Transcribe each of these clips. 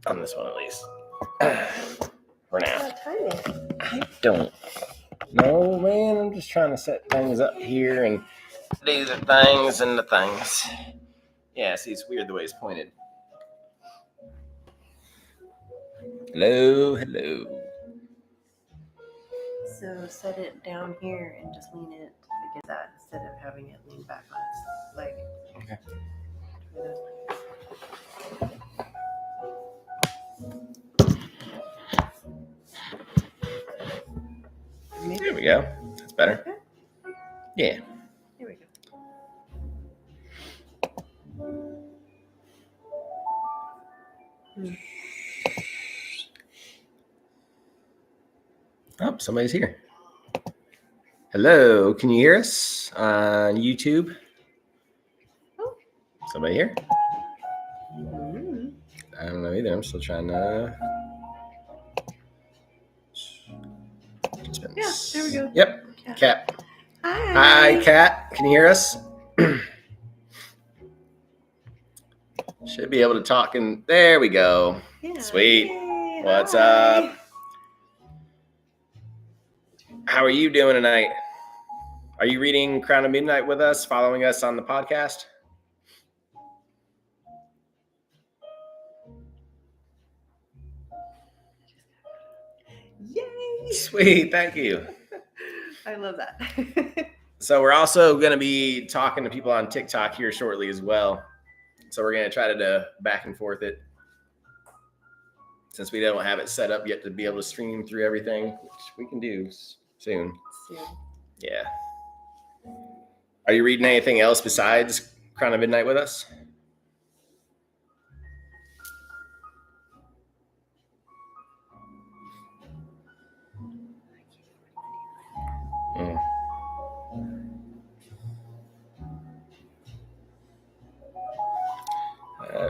On this one, at least. For now. What time is it? I don't know, man. I'm just trying to set things up here and do the things and the things. Yeah, see, it's weird the way it's pointed. Hello, hello. So set it down here and just lean it against that instead of having it lean back on its leg. Okay. There we go. That's better. Okay. Yeah. Here we go. Oh, somebody's here. Hello, can you hear us on YouTube? Oh. Somebody here? Mm-hmm. I don't know either. I'm still trying to. Yeah, there we go. Yep. Yeah. Cat. Hi. Hi, Cat. Can you hear us? Should be able to talk. And there we go. Yeah. Sweet. Yay. What's Hi. up? How are you doing tonight? Are you reading Crown of Midnight with us, following us on the podcast? Yay. Sweet. Thank you. I love that. So we're also going to be talking to people on TikTok here shortly as well. So we're going to try to back and forth it since we don't have it set up yet to be able to stream through everything, which we can do soon. Yeah. Are you reading anything else besides Crown of Midnight with us?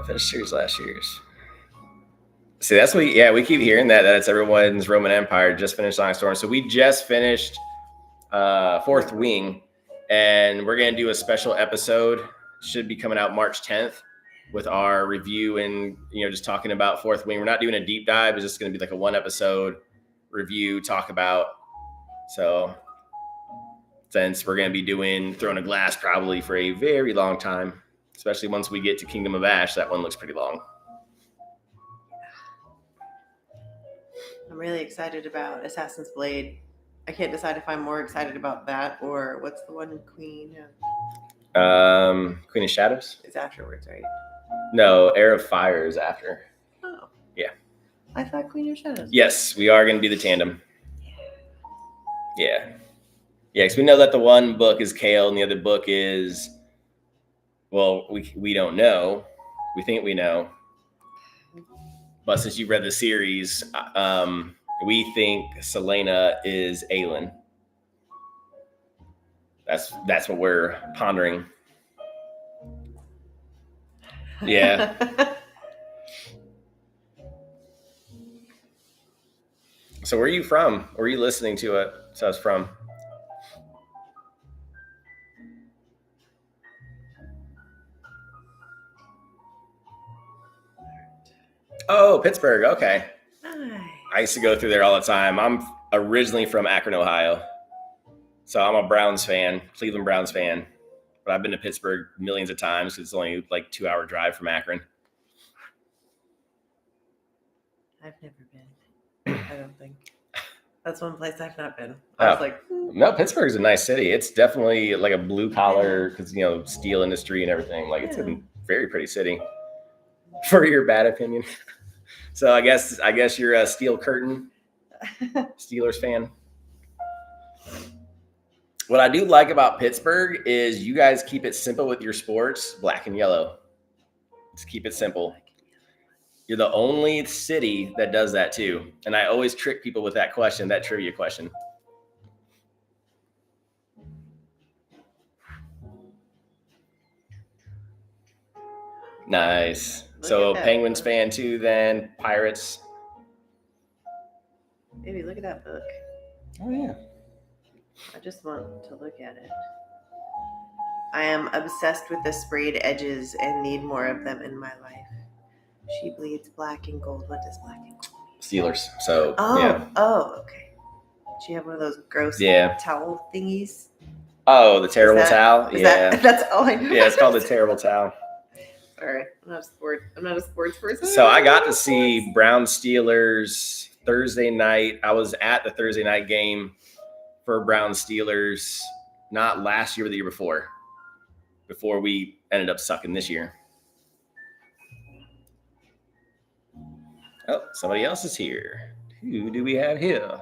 Finished series last year's. See, that's what we keep hearing that it's everyone's Roman Empire just finished Sonic Storm. So we just finished Fourth Wing, and we're gonna do a special episode. Should be coming out March 10th with our review and just talking about Fourth Wing. We're not doing a deep dive; it's just gonna be like a one episode review, talk about. So since we're gonna be doing Throne of Glass probably for a very long time. Especially once we get to Kingdom of Ash, that one looks pretty long. I'm really excited about Assassin's Blade. I can't decide if I'm more excited about that or what's the one Queen Queen of Shadows? is afterwards, right? No, Heir of Fire is after. Oh. Yeah. I thought Queen of Shadows. Yes, we are going to be the tandem. Yeah. Yeah, because we know that the one book is Kale and the other book is... Well, we don't know. We think we know. But since you read the series, we think Selena is Aelin. That's what we're pondering. Yeah. So where are you from? Where are you listening to us from? Oh, Pittsburgh. Okay. Nice. I used to go through there all the time. I'm originally from Akron, Ohio. So I'm a Browns fan, Cleveland Browns fan. But I've been to Pittsburgh millions of times. It's only like 2-hour drive from Akron. I've never been. I don't think. That's one place I've not been. I was like, no, Pittsburgh is a nice city. It's definitely like a blue collar because steel industry and everything. Like it's a very pretty city. For your bad opinion. So I guess you're a Steel Curtain Steelers fan. What I do like about Pittsburgh is you guys keep it simple with your sports, black and yellow. Just keep it simple. You're the only city that does that too. And I always trick people with that question, that trivia question. Nice. So Penguins fan too then, Pirates. Baby, look at that book. Oh yeah. I just want to look at it. I am obsessed with the sprayed edges and need more of them in my life. She bleeds black and gold. What does black and gold mean? Steelers. So Oh, yeah. oh, okay. She had one of those gross Yeah. towel thingies. Oh, the terrible towel. That's all I know. Yeah, it's called the terrible towel. Sorry, I'm not a sports person. So I got to see Brown Steelers Thursday night. I was at the Thursday night game for Brown Steelers, not last year, but the year before we ended up sucking this year. Oh, somebody else is here. Who do we have here?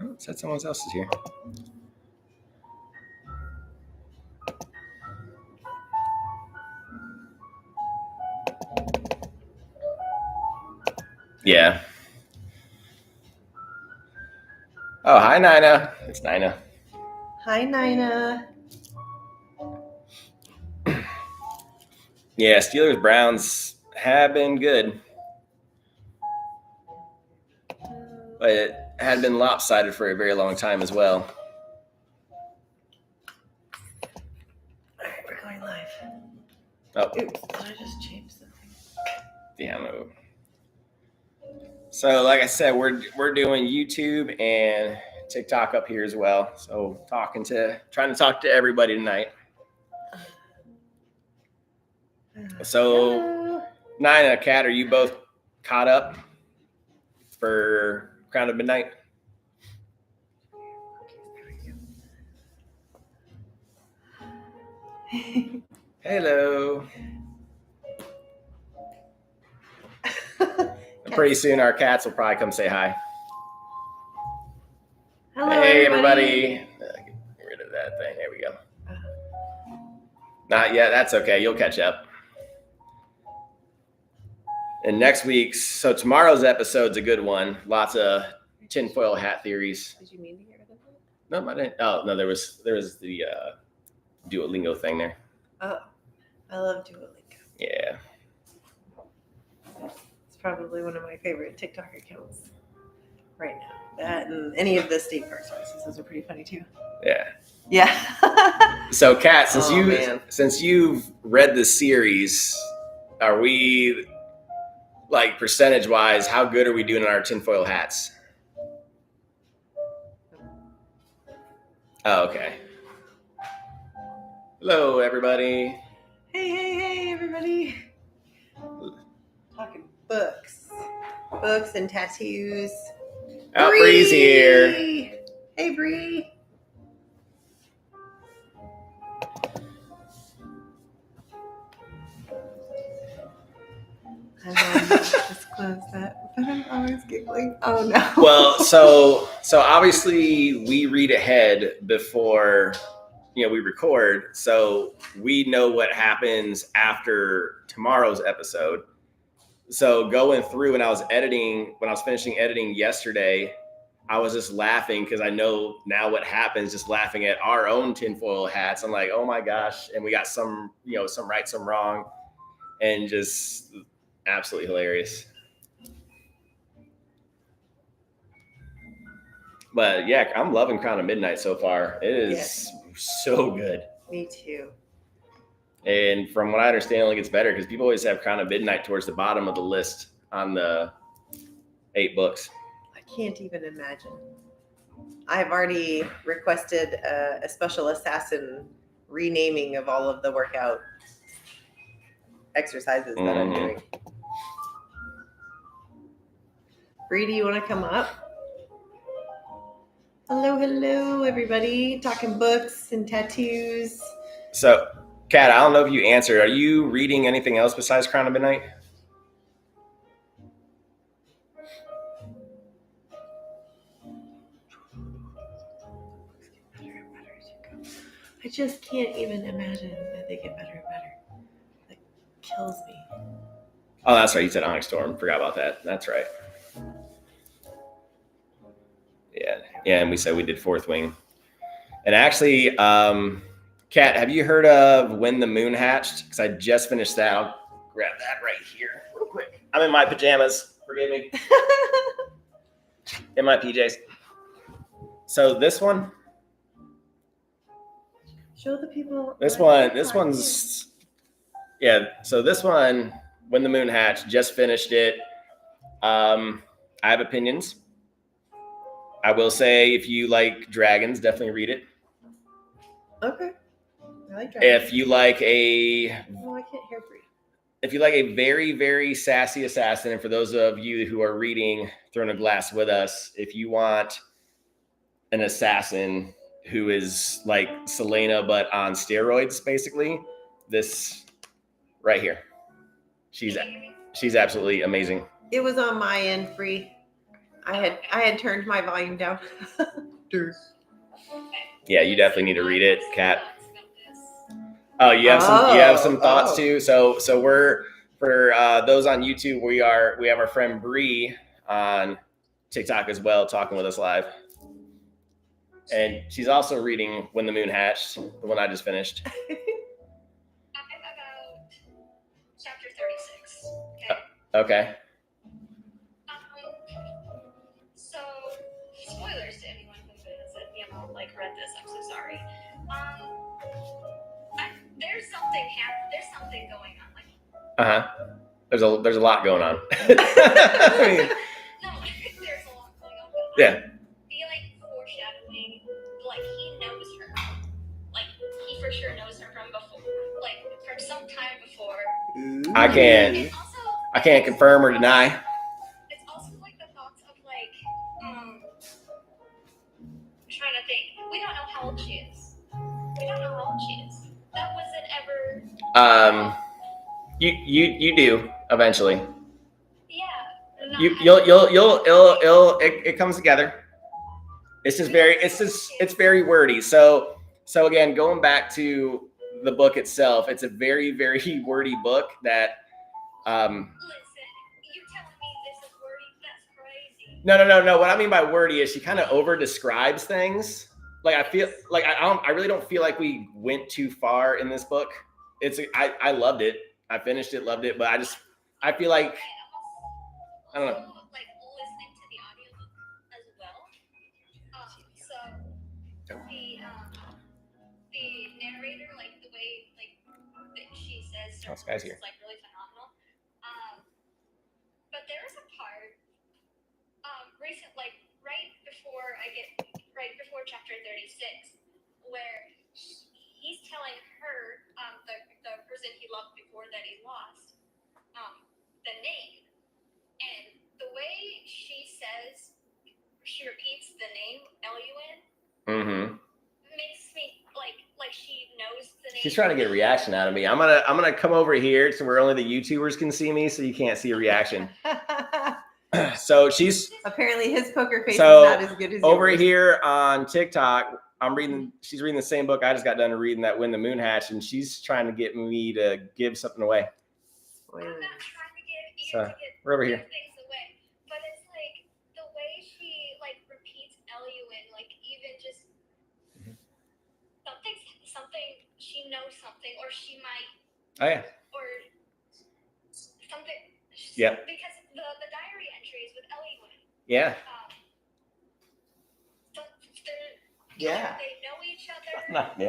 Oh, it said someone else is here. Yeah. Oh, hi, Nina. It's Nina. Hi, Nina. Yeah, Steelers Browns have been good, but it had been lopsided for a very long time as well. All right, we're going live. Oh, Oops, did I just change something? yeah, no. So, like I said, we're doing YouTube and TikTok up here as well. So, trying to talk to everybody tonight. So, Hello. Nina, Kat, are you both caught up for Crown of Midnight? Hello. Pretty soon our cats will probably come say hi. Hello, Hey, everybody. Get rid of that thing. There we go. Not yet. That's okay. You'll catch up. And next week's, so tomorrow's episode's a good one. Lots of tinfoil hat theories. Did you mean to get rid of it? No, I didn't. Oh, no, there was the Duolingo thing there. Oh, I love Duolingo. Yeah. It's probably one of my favorite TikTok accounts right now. That and any of the state park services, those are pretty funny too. Yeah. Yeah. So, Kat, Oh, man. since you've read the series, are we, like, percentage-wise, how good are we doing in our tinfoil hats? Oh, okay. Hello, everybody. Hey, everybody. Talking books and tattoos. Oh, Bree's here. Hey, Bree. Just close that, but I'm always giggling. Oh no. Well, so obviously we read ahead before we record, so we know what happens after tomorrow's episode. So going through when I was finishing editing yesterday, I was just laughing because I know now what happens, just laughing at our own tinfoil hats. I'm like, oh my gosh. And we got some right, some wrong, and just absolutely hilarious. But yeah, I'm loving Crown of Midnight so far. It is so good. Me too. And from what I understand, it only gets better because people always have Crown of Midnight towards the bottom of the list on the 8 books. I can't even imagine. I've already requested a special assassin renaming of all of the workout exercises that I'm doing. Bree, do you want to come up? Hello, everybody. Talking books and tattoos. So, Kat, I don't know if you answered. Are you reading anything else besides Crown of Midnight? I just can't even imagine that they get better and better. That kills me. Oh, that's right. You said Onyx Storm. Forgot about that. That's right. Yeah, and we said we did Fourth Wing. And actually, Kat, have you heard of When the Moon Hatched? Because I just finished that. I'll grab that right here real quick. I'm in my pajamas. Forgive me. In my PJs. So this one. Show the people. This one's Yeah. So this one, When the Moon Hatched, just finished it. I have opinions. I will say, if you like dragons, definitely read it. Okay. I like dragons. If you like a Oh, I can't hear Bree. if you like a very, very sassy assassin, and for those of you who are reading Throne of Glass with us, if you want an assassin who is like Selena but on steroids, basically, this right here. She's absolutely amazing. It was on my end, Bree. I had turned my volume down. Yeah, you definitely need to read it, Kat. Oh, you have some thoughts too. So we're for those on YouTube, we have our friend Bree on TikTok as well, talking with us live, and she's also reading When the Moon Hatched, the one I just finished. I'm about chapter 36. Okay. So, spoilers to anyone who hasn't, read this. I'm so sorry. There's something going on. There's a lot going on. No, there's a lot going on. Yeah. I feel like foreshadowing, he knows her. He for sure knows her from before. From some time before. I can't confirm or deny. It's also the thoughts of I'm trying to think. We don't know how old she is. That wasn't ever. You do eventually. Yeah. It comes together. It's very wordy. So again, going back to the book itself, it's a very, very wordy book that. Listen, you telling me this is wordy? That's crazy. No. What I mean by wordy is she kind of over describes things. I feel I really don't feel like we went too far in this book. I loved it. I finished it, loved it, but I feel like I don't know. Listening to the audiobook as well. So the narrator, the way that she says certain this guy's words here. is really phenomenal. But there is a part right before chapter 36 where he's telling her the person he loved before that he lost the name, and the way she repeats the name Eluin makes me like she knows the name. She's trying to get a reaction out of me. I'm gonna come over here so where only the YouTubers can see me, so you can't see a reaction. So she's apparently his poker face is not as good as over yours. here on TikTok. She's reading the same book I just got done reading, that When the Moon Hatched, and she's trying to get me to give something away. I'm not trying to get you So, to get we're over here. things away, but it's the way she repeats Eluin, even just something she knows something, or she might. Oh yeah. Or something. Yeah. Because the diary entries with Eluin. Yeah. Yeah. They know each other. I'm not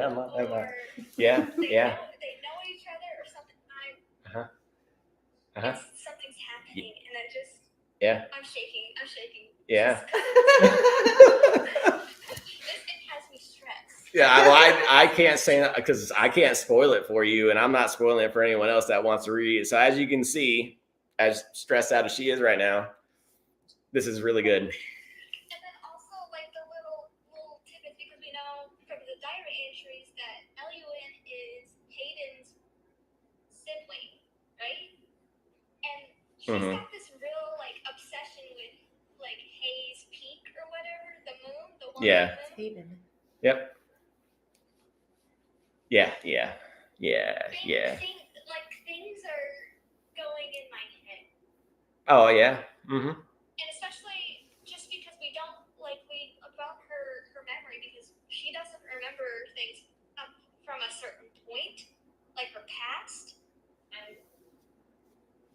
Or Yeah. Yeah. they know each other, or something. Something's happening, and I just. Yeah. I'm shaking. Yeah. It has me stressed. Yeah, I can't say that because I can't spoil it for you, and I'm not spoiling it for anyone else that wants to read it. So as you can see, as stressed out as she is right now, this is really good. And then also the little tidbits, because we know from the diary entries that Eluin is Hayden's sibling, right? And she's got this real obsession with Hayes Peak or whatever, the moon, the one. Yeah. Hayden. Yep. Yeah. Things are going in my head. Oh yeah. And especially just because we don't about her memory, because she doesn't remember things from a certain point, her past. And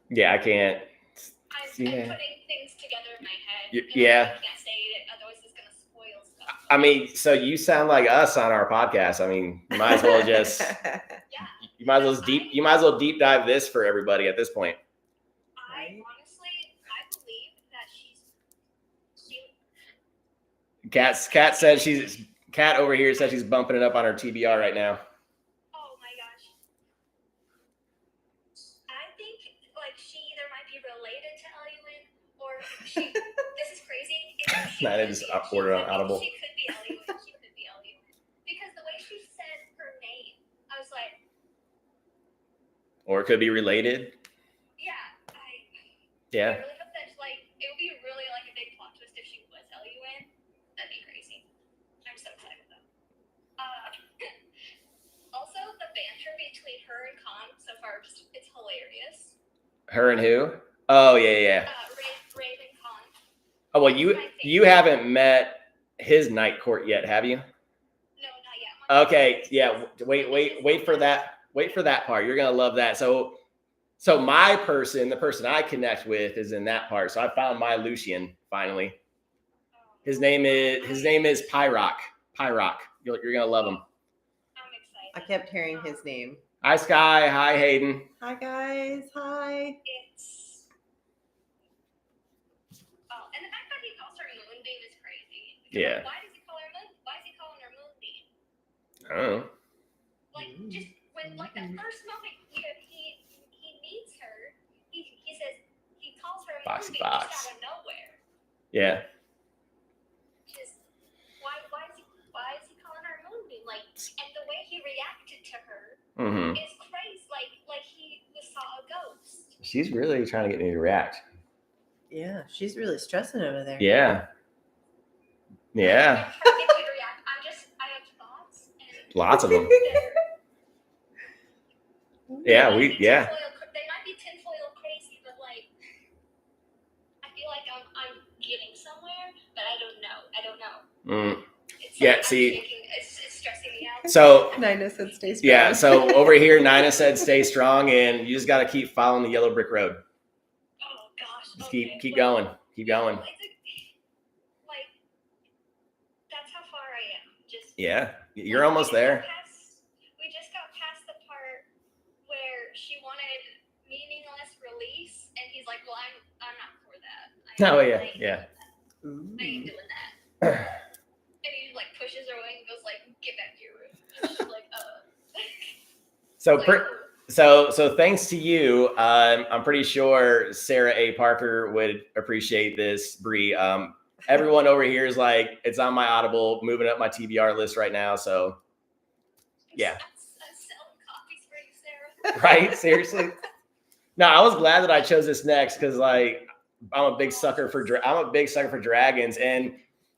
Yeah, I can't. I'm Yeah. putting things together in my head. Yeah. I can't say it, otherwise it's gonna spoil stuff. I mean, so you sound like us on our podcast. I mean, you might as well just You might as well deep dive this for everybody at this point. I honestly, I believe that Cat over here says she's bumping it up on her TBR right now. oh my gosh. I think like she either might be related to Eluin or she. This is crazy. Nina just ordered on Audible. She could be Eluin. She could be Eluin because the way she said her name, I was like, Or it could be related. yeah, Yeah. I really hope that like it would be really like a big plot twist if she was Eluin. That'd be crazy. I'm so excited though. Also, the banter between her and Khan so far it's hilarious. Her and who? Oh yeah. Rave and Khan. Oh well, you haven't met his night court yet, have you? No, not yet. Okay, yeah. Wait for that. Wait for that part. You're gonna love that. So my person, the person I connect with, is in that part. So I found my Lucian finally. His name is Pyrock. Pyrock. You're gonna love him. I'm excited. I kept hearing his name. Hi Sky. Hi Hayden. Hi guys. Hi. It's and the fact that he calls her Moonbeam is crazy. Because Yeah. Why does he call her Moon? Why is he calling her Moonbeam? I don't know. Like just when like the first moment he meets her, he says he calls her Foxy Moonbeam Fox. just out of nowhere. Yeah. Just why is he calling her Moonbeam? Like and the way he reacted to her Mm-hmm. is crazy. Like he saw a ghost. She's really trying to get me to react. Yeah, she's really stressing over there. Yeah. Yeah. I'm trying to get you to react. I have thoughts. And Lots of them. they're- Yeah. They Yeah. might be tinfoil crazy, but like, I feel like I'm getting somewhere, but I don't know. Mm. It's Yeah, I'm see- shaking. It's stressing me out. So Nina said stay strong. yeah. So over here, Nina said stay strong, and you just got to keep following the yellow brick road. Oh gosh. Just okay. keep Well, going. Keep going. Like that's how far I am. Just Yeah. You're almost there. We just got past the part where she wanted meaningless release, and he's like, "Well, I'm not for that." Oh, I yeah, ain't yeah. doing that. I ain't doing that. And he like pushes her away and goes like, "Get back to your room." And she's like, So like, So thanks to you, I'm pretty sure Sarah A. Parker would appreciate this, Bree. Everyone over here is like, it's on my Audible, moving up my TBR list right now. So yeah. I'm selling copies for you, Sarah. Right? Seriously? No, I was glad that I chose this next because like I'm a big sucker for dragons, and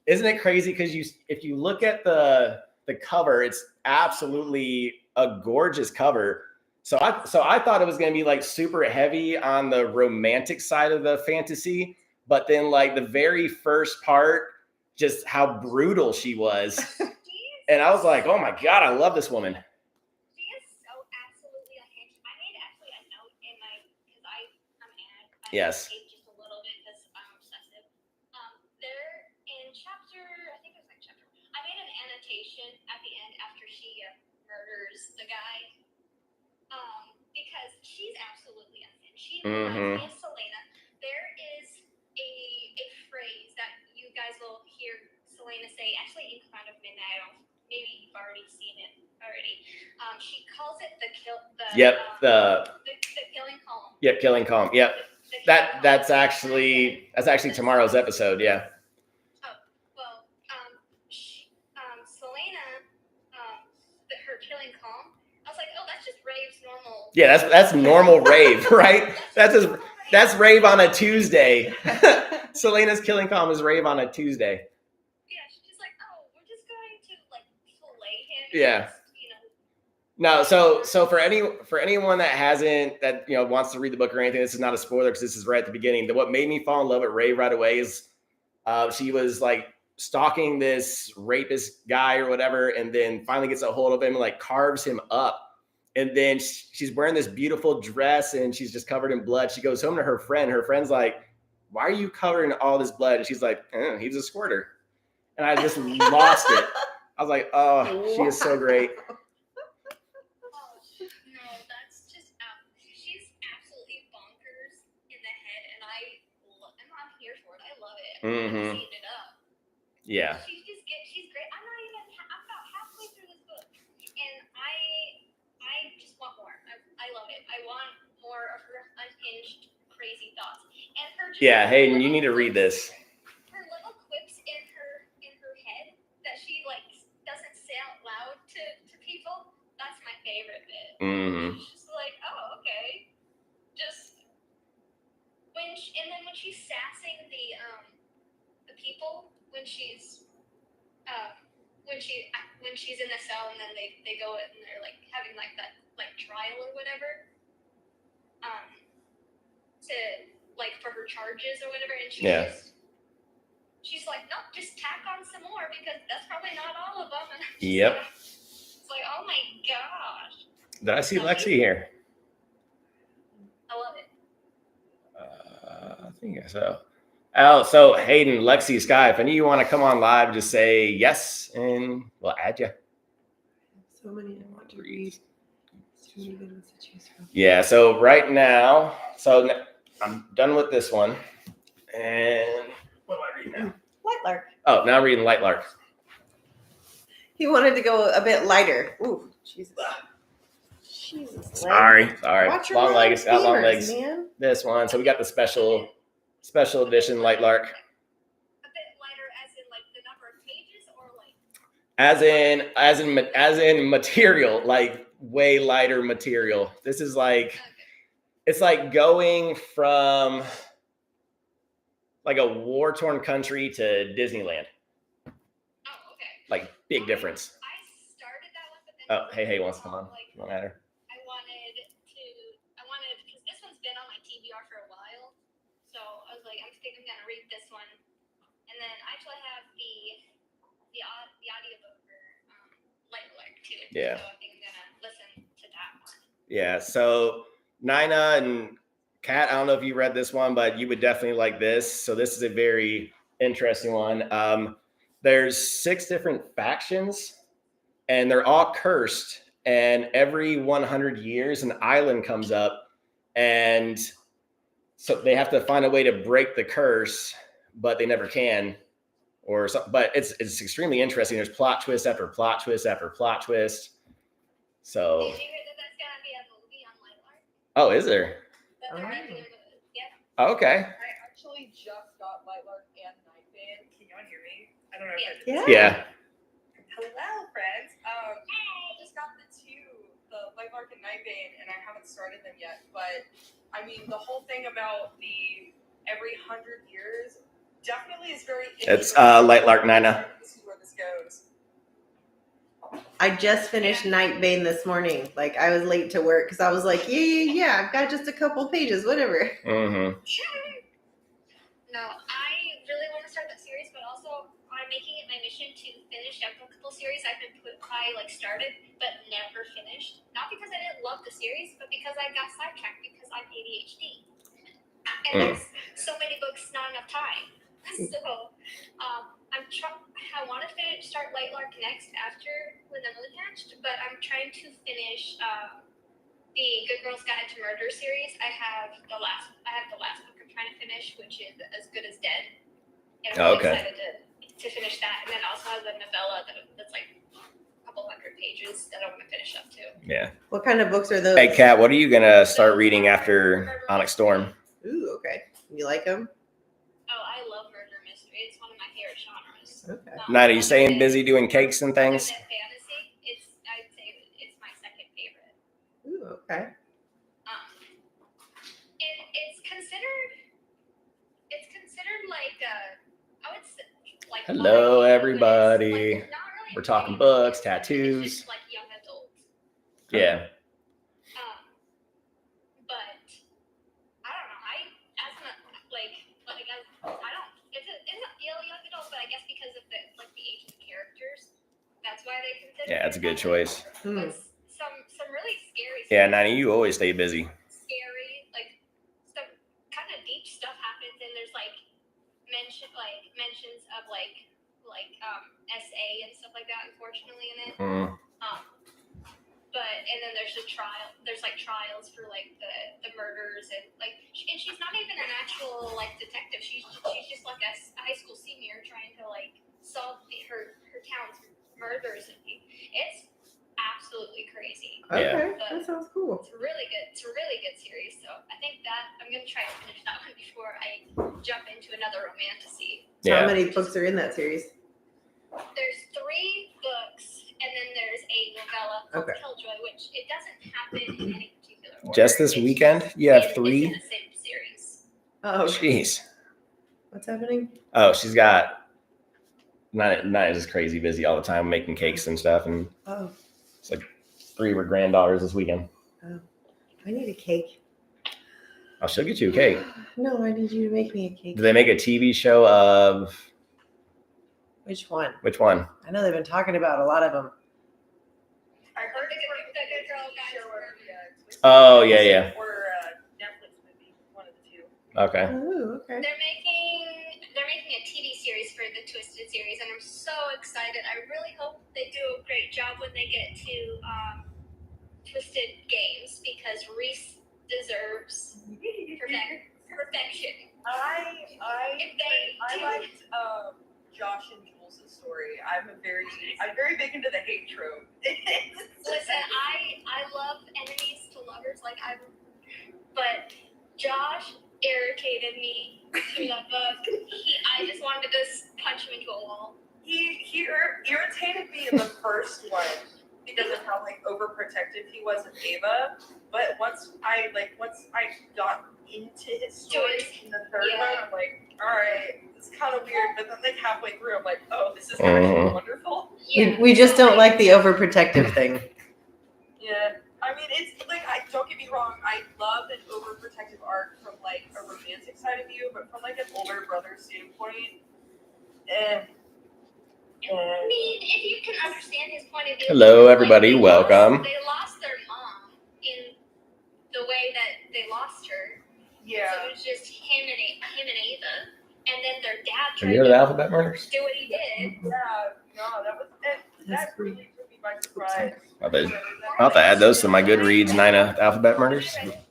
isn't it crazy? Because if you look at the cover, it's absolutely a gorgeous cover. So I thought it was going to be like super heavy on the romantic side of the fantasy, but then like the very first part, just how brutal she was, and I was like, oh my god, I love this woman. She is so absolutely unhinged. I made actually a note in my because I'm mad. Yes. Just a little bit because I'm obsessive. There in chapter, I think it was like chapter. I made an annotation at the end after she murders the guy. Because she's absolutely unhinged. She reminds me of Selena. There is a phrase that you guys will hear Selena say, actually in Crown of Midnight. Maybe you've already seen it already. She calls it the killing column. Yep, killing calm. Yep. That's actually tomorrow's episode. Yeah. Oh well, Selena, her killing calm. I was like, oh, that's just Rave's normal. Yeah, that's normal Rave, right? That's Rave on a Tuesday. Selena's killing calm is Rave on a Tuesday. Yeah, she's just like, oh, we're just going to like fillet him. Yeah. Just, No, so for anyone that wants to read the book or anything, this is not a spoiler because this is right at the beginning. What made me fall in love with Rave right away is she was like stalking this rapist guy or whatever, and then finally gets a hold of him and like carves him up. And then she's wearing this beautiful dress and she's just covered in blood. She goes home to her friend. Her friend's like, why are you covering all this blood? And she's like, he was a squirter. And I just lost it. I was like, oh, she is so great. no, Mhm. Saved it up. Yeah. She's great. I'm about halfway through this book, and I just want more. I love it. I want more of her unhinged, crazy thoughts, and her. Just Yeah, Hayden, you little need to read quips- this. Her little quips in her head that she like doesn't say out loud to people. That's my favorite bit. Mhm. She's just like, oh, okay. Just and then when she's sassing the people when she's when she's in the cell and then they go and they're like having like that like trial or whatever to like for her charges or whatever, and she's like, nope, just tack on some more because that's probably not all of them. And I'm just Yep. like, it's like, oh my gosh, Did I see Lexi here? I love it. I think so. Oh, so Hayden, Lexi, Sky, if any of you want to come on live, just say yes and we'll add you. So many I want to read. Too many good ones to choose from. Yeah, so right now, I'm done with this one. And what do I read now? Lightlark. Oh, now I'm reading Lightlark. He wanted to go a bit lighter. Ooh, Jesus. Jesus. Sorry. Watch your Long legs, got long femurs, legs. man. This one. So we got the special edition Lightlark. A bit lighter, as in like the number of pages, or like As in material, like way lighter material. This is like okay. it's like going from like a war-torn country to Disneyland. Oh, okay. Like big difference. I started that one, but then Oh, hey, wants to come on. Like, No matter. I wanted because this one's been on my TBR for a while, so I was like, I think I'm gonna read this one, and then I actually have the audiobook for Lightlark too. Yeah. So I think I'm gonna listen to that one. Yeah. So Nina and Kat, I don't know if you read this one, but you would definitely like this. So this is a very interesting one. There's 6 different factions, and they're all cursed. And every 100 years, an island comes up, and so they have to find a way to break the curse, but they never can. Or something. But it's extremely interesting. There's plot twist after plot twist after plot twist. So. Did you hear that that's gonna be a movie on Lightlark? Oh, is there? That they're Oh. making a movie. Yeah. Okay. I actually just got Lightlark and Nightbane. Can y'all hear me? I don't know if I Yeah. did. Yeah. Hello, friends. I just got the Lightlark and Nightbane, and I haven't started them yet. But I mean, the whole thing about the every 100 years definitely is very. It's Lightlark Nina. To see where this goes. I just finished Nightbane this morning. Like, I was late to work because I was like, yeah, I've got just a couple pages, whatever. Mm-hmm. No, I really want to start that series, but also I'm making it my mission to finish a couple series I started but never finished. Not because I didn't love the series, but because I got sidetracked because I'm ADHD. And there's so many books, not enough time. So I want to start Lightlark next after When the Moon Hatched, but I'm trying to finish the Good Girls Guide to Murder series. I have the last book I'm trying to finish, which is As Good as Dead. And I'm really excited to finish that. And then also has a novella that's like a couple hundred pages that I want to finish up too. Yeah. What kind of books are those? Hey, Kat, what are you gonna start reading after Onyx Storm? Ooh, okay. You like them? Oh, I love murder mystery. It's one of my favorite genres. Okay. Nina, you staying busy doing cakes and things? Other than fantasy, I'd say it's my second favorite. Ooh, okay. And it's considered like I would say like Hello, YA, but everybody. it's, like, not really We're talking YA, books, it's tattoos. just like young adults. Yeah. But I don't know. I don't. It's a young adult, but I guess because of the age of the characters, that's why they consider. Yeah, that's a good it. choice. But some really scary. Yeah, stuff. Nina, you always stay busy. Scary, like some kind of deep stuff happens, and there's mentions of SA and stuff like that. Unfortunately, in it. and then there's a trial. There's like trials for like the murders and like, and she's not even an actual like detective. She's just like a high school senior trying to like solve her town's murders, and it's absolutely crazy. Okay, But that sounds cool. it's really good. It's a really good series. So I think that I'm gonna try to finish that one before I jump into another romantasy. How Yeah. many books are in that series? There's 3 books, and then there's a novella called Okay. Killjoy, which it doesn't happen in any particular order. Just this It's- weekend, you have it's 3. in the same series. Oh, Jeez. what's happening? Oh, she's got not just crazy busy all the time making cakes and stuff, and Oh, it's like 3 of her granddaughters this weekend. I need a cake. Oh, she'll get you a cake. No, I need you to make me a cake. Do they make a TV show of Which one? which one? I know they've been talking about a lot of them. I heard The Good Girl Guys show or Oh, yeah. or Netflix movie, one of the two. Okay. Oh, okay. They're making a TV series for the Twisted series, and I'm so excited. I really hope they do a great job when they get to Twisted Games, because Reese deserves perfection. If they I do- liked Josh and Jules' story. I'm very big into the hate trope. Listen, I love enemies to lovers, but Josh irritated me through that book. I just wanted to just punch him into a wall. He irritated me in the first one because of how like overprotective he was of Ava. But once I got into his stories in the third Yeah. one, I'm like, all right, it's kind of weird. But then like halfway through, I'm like, oh, this is actually wonderful. We just don't like the overprotective thing. Yeah. I mean, it's like, don't get me wrong, I love an overprotective arc from like a romantic side of you, but from like an older brother standpoint, I mean, if you can understand his point of view. Hello, like, everybody. Welcome. They lost their mom in the way that they lost her. yeah. So it was just him and Ava, and then their dad Have tried you heard of to Alphabet Murders? do what he did. Yeah, no, that really took me by surprise. I'll have to add those to my Goodreads, Nina Alphabet Murders. When I read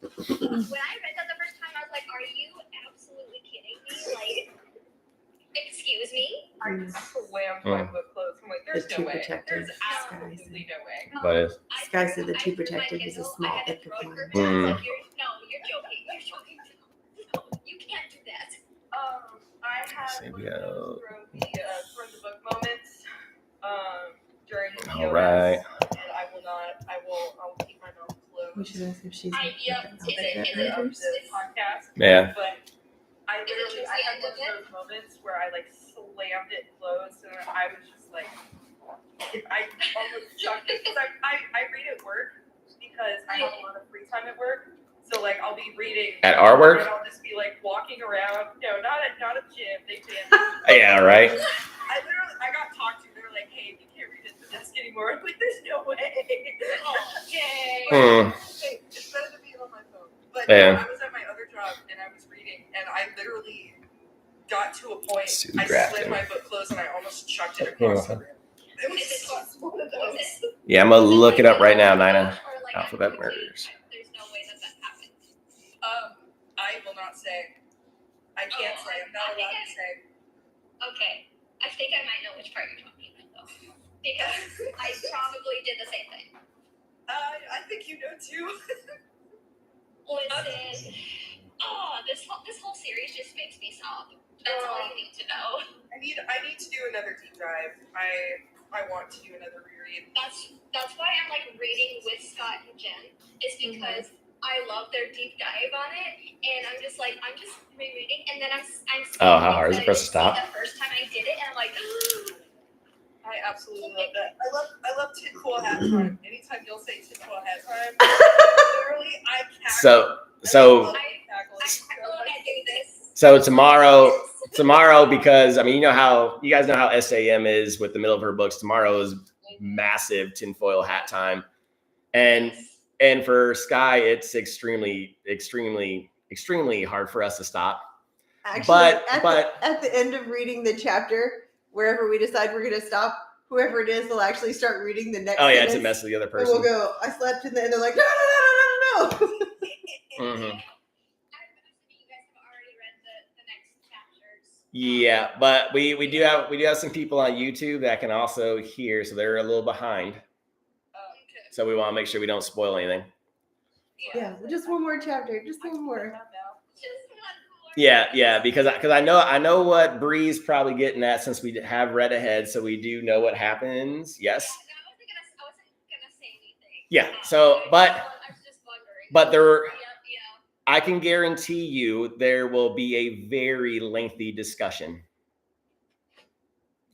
that the first time, I was like, "Are you absolutely kidding me? Like, excuse me?" I just slammed my book closed. I'm like, there's The no Two way. Protectors. There's absolutely no way. What is? Sky said the I Two threw my Protective is a Kindle, small I had to thick throw it one. for me. I was like, you're joking. You're joking. No, you can't do that. I had Say one we of those throw the book moments during the All right. and I'll keep my mouth We closed. should ask if she's Yep. Is it Murders. The podcast. Yeah. But I Is it literally, towards I the had end one of of those moments where I like slammed it closed, and I was just like, I almost chucked it because I read at work because I have a lot of free time at work. So like I'll be reading At our work? and I'll just be like walking around. No, not at gym. They can't. Yeah, right. I got talked to. They were like, hey, you can't read at the desk anymore. I'm like, there's no way. Hmm. It's better than being on my phone. But Yeah. I was at my other job and I was reading, and I literally got to a point. Sue I Grafton. slammed my book closed and I almost chucked it across the room. It was Is it just one of Was those. it? Yeah, I'm gonna look it up right now, Nina. Or like Alphabet quickly, Murders. There's no way that happened. I will not say. I can't Oh, say. I'm not I think allowed to say. Okay, I think I might know which part you're talking about though, because I probably did the same thing. I think you know too. Listen, this whole series just makes me sob. That's all you need to know. I need to do another deep dive. I want to do another reread. That's why I'm like reading with Scott and Jen, is because I love their deep dive on it, and I'm just rereading, and then I'm Oh, how hard is it for us to excited stop? see the first time I did it, and I'm like, I absolutely love that. I love tinfoil hat time. Anytime you'll say tinfoil hat time, literally I cackle. So I cackle when I do this. So tomorrow, because I mean, you guys know how SAM is with the middle of her books. Tomorrow is massive tinfoil hat time, and for Sky, it's extremely hard for us to stop. Actually, But at the end of reading the chapter, wherever we decide we're going to stop, whoever it is will actually start reading the next. Oh yeah, it's a sentence, mess with the other And person. we'll go, I slept in the, and they're like, no, no, no, no, no, no. Mhm. I'm assuming you guys have already read the next chapters. Yeah, but we do have some people on YouTube that can also hear, so they're a little behind. Okay. So we want to make sure we don't spoil anything. Yeah, just one more chapter, just one more. Just one more. Yeah, because I know what Bree's probably getting at since we have read ahead, so we do know what happens. Yes. Yeah, no, I wasn't gonna say anything. Yeah. So, I but was just wondering. but there, Yeah. I can guarantee you there will be a very lengthy discussion.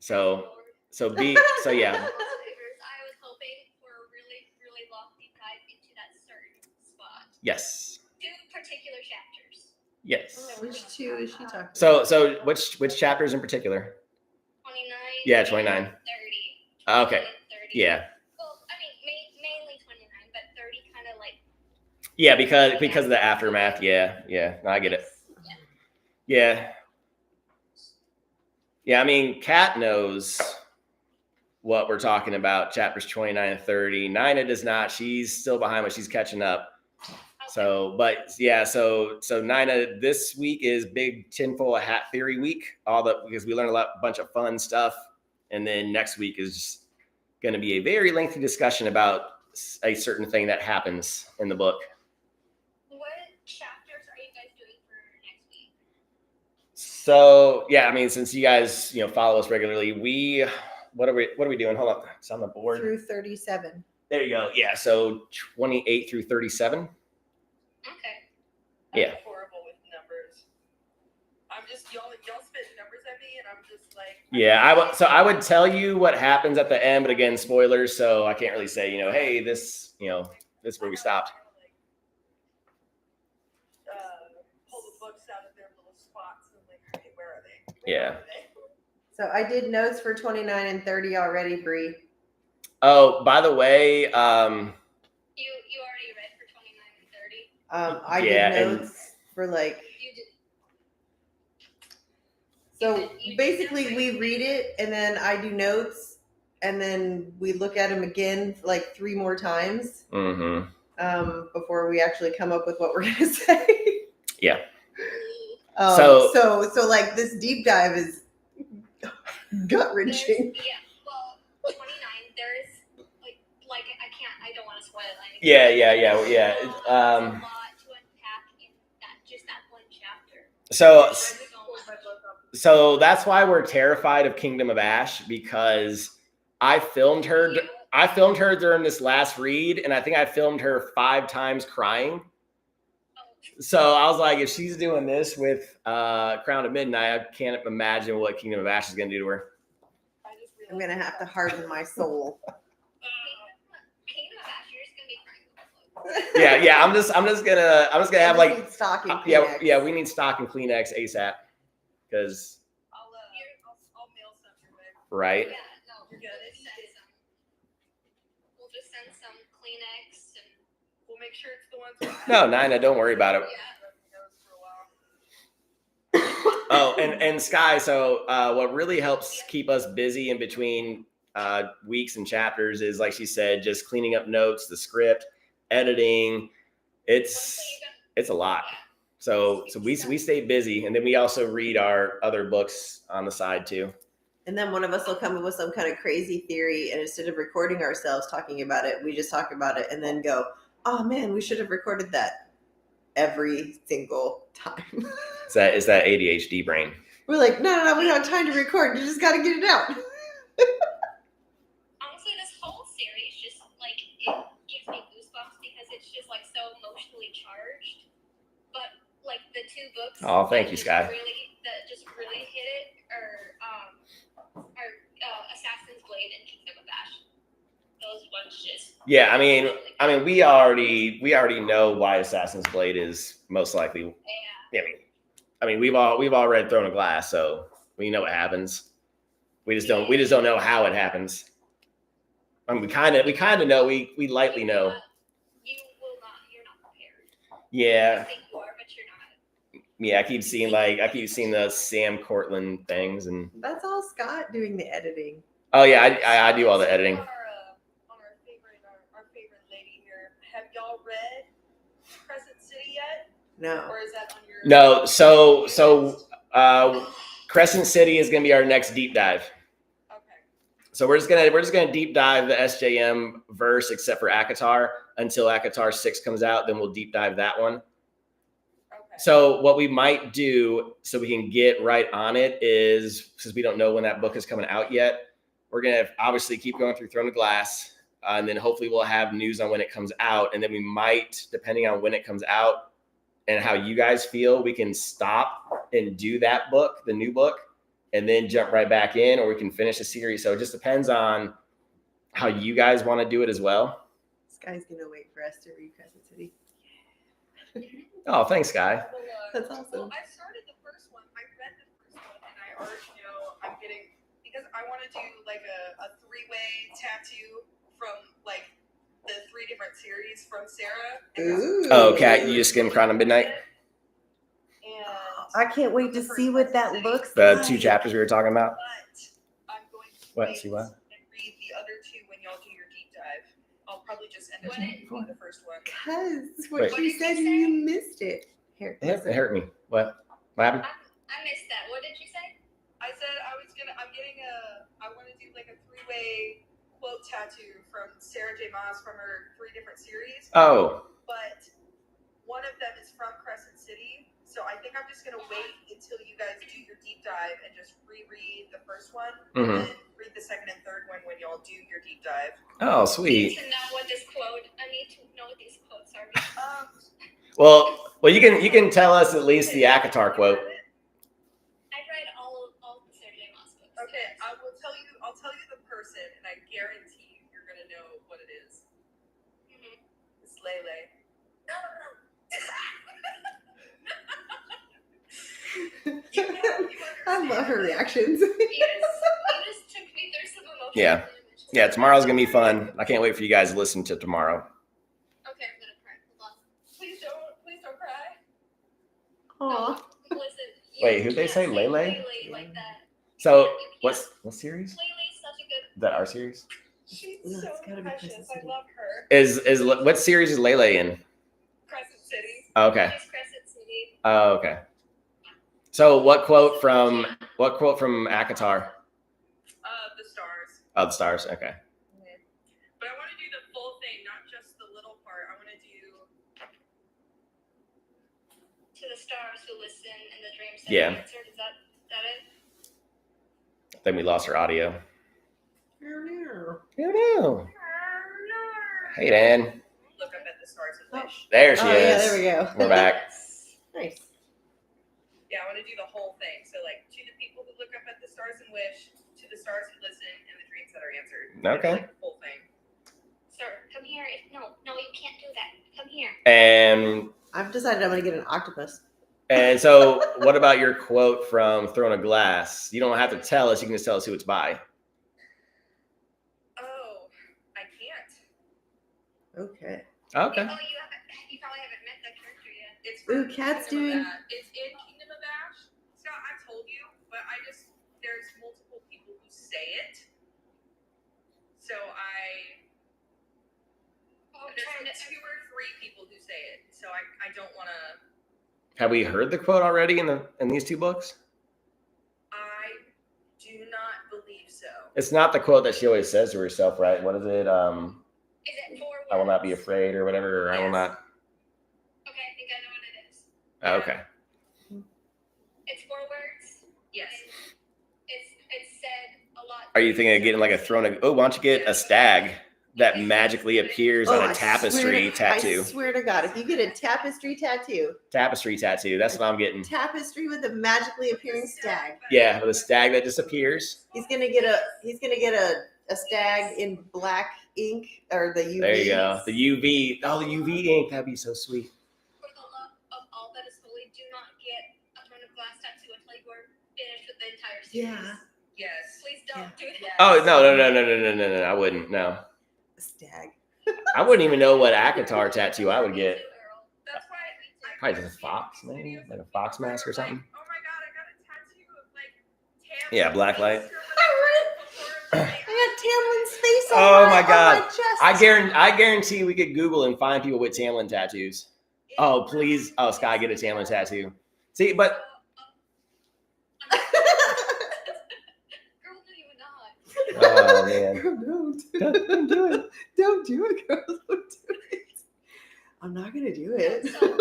So yeah. I was hoping for a really, really lofty dive into that certain spot. Yes. 2 particular chapters. Yes. Which two is she talking about? So which chapters in particular? 29. Yeah, 29. and 30. Okay. 29 and 30. Yeah. Well, I mean, mainly 29, but 30 kind of like. Yeah, because of the aftermath. Yeah. No, I get it. Yeah. Yeah, I mean, Kat knows what we're talking about, chapters 29 and 30. Nina does not. She's still behind, but she's catching up. So, but yeah, so Nina, this week is big tinfoil hat theory week. Because we learned a bunch of fun stuff, and then next week is going to be a very lengthy discussion about a certain thing that happens in the book. What chapters are you guys doing for next week? So yeah, I mean, since you guys follow us regularly, what are we doing? Hold on, it's on the board. Through 37. There you go. Yeah, so 28 through 37. Okay. Yeah. I'm horrible with numbers. I'm just y'all spit numbers at me, and I'm just like. Yeah, I would tell you what happens at the end, but again, spoilers. So I can't really say, hey, this this is where we stopped. Pull the books out of their little spots and like, okay, where are they? Yeah. So I did notes for 29 and 30 already, Bree. Oh, by the way, You already read for 29 and 30? I Yeah, did and- notes for like. You did. So You did basically, notes, we right? read it and then I do notes, and then we look at them again like 3 more times before we actually come up with what we're gonna say. Yeah. So like this deep dive is gut wrenching. Yeah, well, 29, there's I don't want to spoil anything. Yeah. There's a lot to unpack in that one chapter. So that's why we're terrified of Kingdom of Ash, because I filmed her during this last read, and I think I filmed her 5 times crying. So I was like, if she's doing this with Crown of Midnight, I can't imagine what Kingdom of Ash is going to do to her. I'm gonna have to harden my soul. Kingdom of Ash, you're just gonna be crying. Yeah. I'm just gonna have I like need stock and yeah, Kleenex. we need stock and Kleenex ASAP, because I'll mail some your way. right. Yeah, no, You're good. we'll just send some Kleenex and We'll make sure it's the ones. No, Nina, don't worry about it. yeah. Oh, and Sky, so what really helps keep us busy in between weeks and chapters is, like she said, just cleaning up notes, the script, editing. It's a lot. So we stay busy, and then we also read our other books on the side too. And then one of us will come up with some kind of crazy theory, and instead of recording ourselves talking about it, we just talk about it and then go, oh man, we should have recorded that every single time. It's that ADHD brain. We're like, no, we don't have time to record. You just got to get it out. Honestly, this whole series just it gives me goosebumps because it's just so emotionally charged. But the 2 books. Oh, thank you, Sky. That just really hit it are Assassin's Blade and Kingdom of Ash. Those ones just. Yeah, I mean, we already know why Assassin's Blade is most likely. Yeah. I mean, we've all read Throne of Glass, so we know what happens. We just don't know how it happens. I mean, we kind of know. We lightly know. You will not. You're not prepared. Yeah. You think you are, but you're not. Yeah, I keep seeing the Sam Cortland things, and That's all Scott doing the editing. Oh yeah, I do all the editing. On our favorite lady here. Have y'all read Crescent City yet? No. Or is that on your No, Crescent City is gonna be our next deep dive. Okay. So we're just gonna deep dive the SJM verse, except for ACOTAR, until ACOTAR 6 comes out. Then we'll deep dive that one. Okay. So what we might do, so we can get right on it, is since we don't know when that book is coming out yet, we're gonna obviously keep going through Throne of Glass, and then hopefully we'll have news on when it comes out, and then we might, depending on when it comes out and how you guys feel, we can stop and do that book, the new book, and then jump right back in, or we can finish the series. So it just depends on how you guys want to do it as well. This guy's gonna wait for us to read Crescent City. Oh, thanks, Guy. That's awesome. Well, I started the first one. I read the first one, and I already know I'm getting, because I want to do like a three-way tattoo from like the 3 different series from Sarah. Ooh. Oh, Kat, you just skimmed Crown of Midnight? And I can't wait to see what that looks The like. 2 chapters we were talking about? but I'm going to What? wait See what? and read the other 2 when y'all do your deep dive. I'll probably just end up What did- reading the first one. Cause Wait. what you said, you missed it. Here, It hurt me. What happened? I missed that. What did you say? I said I want to do like a 3-way quote tattoo from Sarah J. Maas from her 3 different series. Oh, But one of them is from Crescent City. So I think I'm just going to wait until you guys do your deep dive and just reread the first one. Mhm. And then read the second and third one when y'all do your deep dive. oh, I need sweet. to know what this quote. I need to know what these quotes are. Well, you can tell us at least the ACOTAR quote. I read all the Sarah J. Maas books. Okay, I'll tell you the person, and I guarantee you're going to know what it is. Mhm. It's Lele. I love her reactions. You just took me through some emotional Yeah. damage. Yeah, tomorrow's gonna be fun. I can't wait for you guys to listen to tomorrow. Okay, I'm gonna cry. Hold on. Please don't cry. Aw. No, listen. Wait, who'd they can't say, Lele? Lele like that. So You can't. what series? Lele's such a good. Is that our series? She's No, so it's gotta be precious. Crescent I City. love her. Is what series is Lele in? Crescent City. Oh, okay. She's Crescent City. Oh, okay. So what quote from ACOTAR? The stars. Oh, the stars. Okay. But I want to do the full thing, not just the little part. I want to do. To the stars who listen and the dreams that Yeah. are answered. Is that it? Then we lost our audio. No. No. Hey, Dan. Look up at the stars and wish. There she Oh is. yeah, there we go. We're back. Nice. Yeah, I want to do the whole thing. So, like, to the people who look up at the stars and wish, to the stars who listen, and the dreams that are answered. Okay. Like, the whole thing. Sir, come here. No, you can't do that. Come here. And I've decided I'm gonna get an octopus. so what about your quote from Throne of Glass? You don't have to tell us. You can just tell us who it's by. Oh, I can't. Okay. Okay. Oh, you probably haven't met that character yet. It's Ooh, from Kat's Kingdom doing- of Ash. It's in Kingdom of Ash. Scott, I told you, but there's multiple people who say it. So Oh, there's trying to. 2 or 3 people who say it. So I don't want to. Have we heard the quote already in these 2 books? I do not believe so. It's not the quote that she always says to herself, right? What is it? Is it 4 words? I will not be afraid, or whatever. Or I will Yes. not. Okay, I think I know what it is. Oh, okay. It's 4 words. Yes. And it's said a lot. Are you thinking of getting like a throne of? Oh, why don't you get a stag that magically appears on Oh, a tapestry tattoo? I swear to God, if you get a tapestry tattoo, Tapestry tattoo. That's what I'm getting. tapestry with a magically appearing stag, Yeah, with a stag that just appears. he's gonna get a stag in black ink or the UV. There you go. The UV. Oh, the UV ink. That'd be so sweet. For the love of all that is holy, do not get a Throne of Glass tattoo until you are finished with the entire series. Yeah. Yes. Please don't do that. Yes. Oh no! I wouldn't. No, A stag. I wouldn't even know what ACOTAR tattoo I would get. That's why Probably just a fox, maybe like a fox mask or something. Oh my God, I got a tattoo of like tan. Yeah, black light. Before, like, got Tamlin's face Oh on my on God. my chest. I guarantee we could Google and find people with Tamlin tattoos. Oh, please. Oh, Sky, get a Tamlin tattoo. See, but Girl, no, you would not. oh man. Don't do it. Don't do it, girl. Don't do it. I'm not gonna do it. So a lot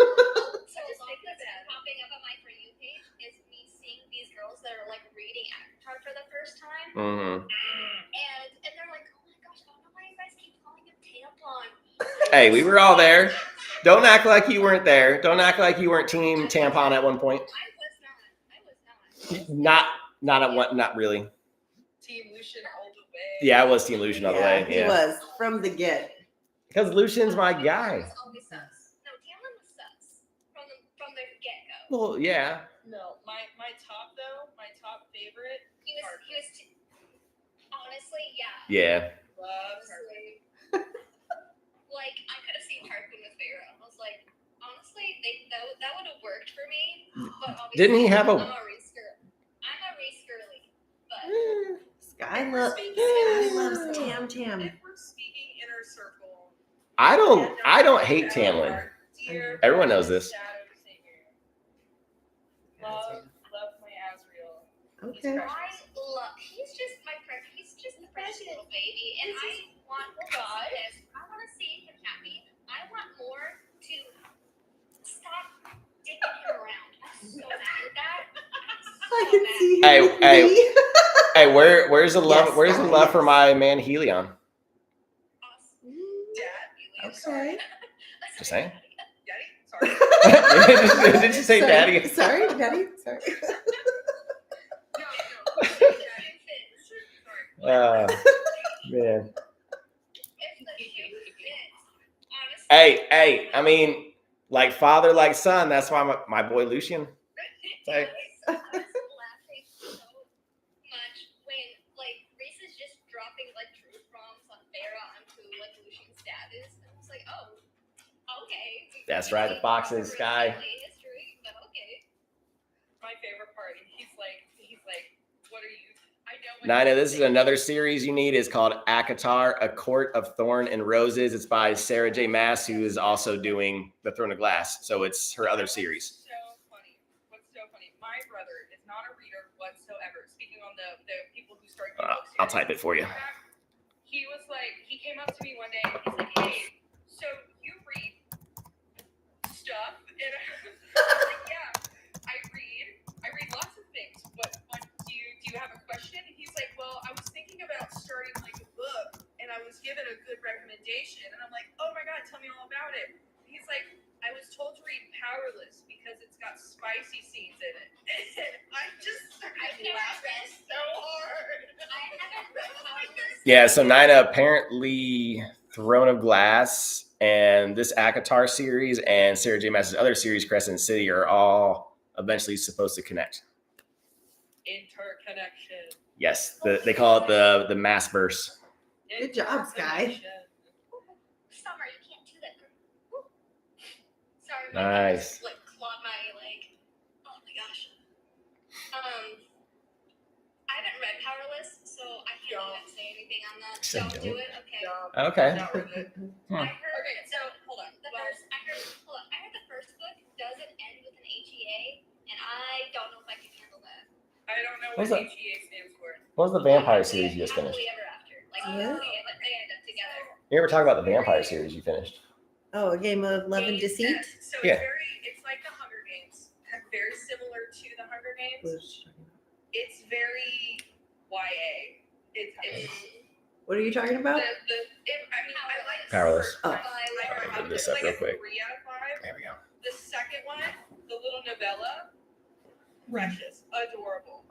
that's popping up on my For You page is me seeing these girls that are like reading Avatar for the first time, Mhm. and they're like, "Oh my gosh, I don't know why you guys keep calling him tampon." Hey, we were all there. Don't act like you weren't there. Don't act like you weren't team tampon at one point. I was not. Not at one. Not really. Team Lucian all the way. Yeah, I was team Lucian all the way. He Yeah, was from the get. because Lucian's my guy. Was always sus. No, Tamlin was sus from the get go. Well, yeah. No, my top though, my top favorite. He was honestly, yeah. Yeah. Love her. Honestly, like I could have seen Tarquin with Feyre. I was like, honestly, that would have worked for me. But obviously, Didn't he have a- I'm a race girl. I'm a race girly, but Sky loves Tam Tam. If we're speaking inner circle. I don't hate Tamlin. Dear Everyone knows this. Shadow Singer. Love my Asriel. Okay. he's just my precious. He's just a precious little baby, and I want this. I want to see him happy. I want more to stop dicking him around. I'm so mad at that. I can see Hey, him. hey. Hey, where's the love? Yes, Where's the love for my man Helion? Dad. Okay. Just saying. Daddy. Sorry. Did you say daddy? Sorry, Daddy. Sorry. Man. If the shoe fits, honestly. Hey. I mean, like father, like son. That's why my boy Lucian. Hey. I was laughing so much when like Reese is just dropping like truth bombs on Farah onto like Lucian's status, and I was like, oh, okay. That's right, the foxes, Sky. History, but okay. My favorite part. He's like, what are you? I know. what Nina, you're this is saying. another series you need. It's called ACOTAR, A Court of Thorn and Roses. It's by Sarah J. Maas, who is also doing The Throne of Glass. So it's her other series. So funny. What's so funny? My brother is not a reader whatsoever. Speaking on the people who start. I'll type it for you. He was like, he came up to me one day and he's like, hey, so you read stuff? And I was like, yeah, I read lots of things. What do you have a question? And he's like, well, I was thinking about starting like a book and I was given a good recommendation. And I'm like, oh my God, tell me all about it. And he's like, I was told to read Powerless because it's got spicy scenes in it. I just started laughing so hard. I haven't read Powerless. Yeah, so Nina, apparently Throne of Glass and this ACOTAR series and Sarah J. Maas's other series, Crescent City, are all eventually supposed to connect. Interconnection. Yes, they call it the Massverse. Good job, Sky. Summer, you can't do that. Woo. Sorry, Nice. Like clawed my leg. Oh my gosh. I haven't read Powerless, so I can't even say anything on that. Say Don't do don't. it. Okay. Okay. Not worth it. Hmm. I heard. Okay, So hold on. the first, I heard the first book doesn't end with an HEA, and I don't know if I can handle that. I don't know What's what that? HEA stands for. What was the vampire series you just finished? Happily ever after. Like Yeah. they end up together. You ever talk about the vampire series you finished? Oh, a game of love and deceit. So Yeah. it's like the Hunger Games. Very similar to the Hunger Games. It's very YA. It's What are you talking about? I like Powerless. Oh. I'll put this it's up like real a quick. 3 out of 5. There we go. The second one, the little novella, precious, adorable.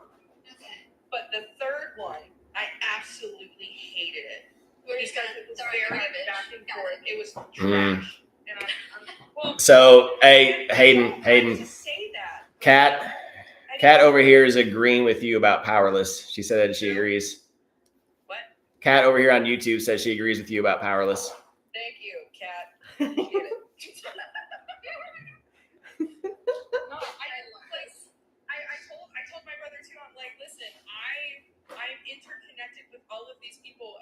Okay. But the third one, I absolutely hated it. We're just Because gonna it was throw very garbage. back and Got forth. it. It was Mm. trash. And well, So, hey, Hayden, to say that. Kat over here is agreeing with you about Powerless. She said that she agrees. What? Kat over here on YouTube says she agrees with you about Powerless. Thank you, Kat. Appreciate it. No, I told my brother too. I'm like, listen, I'm interconnected with all of these people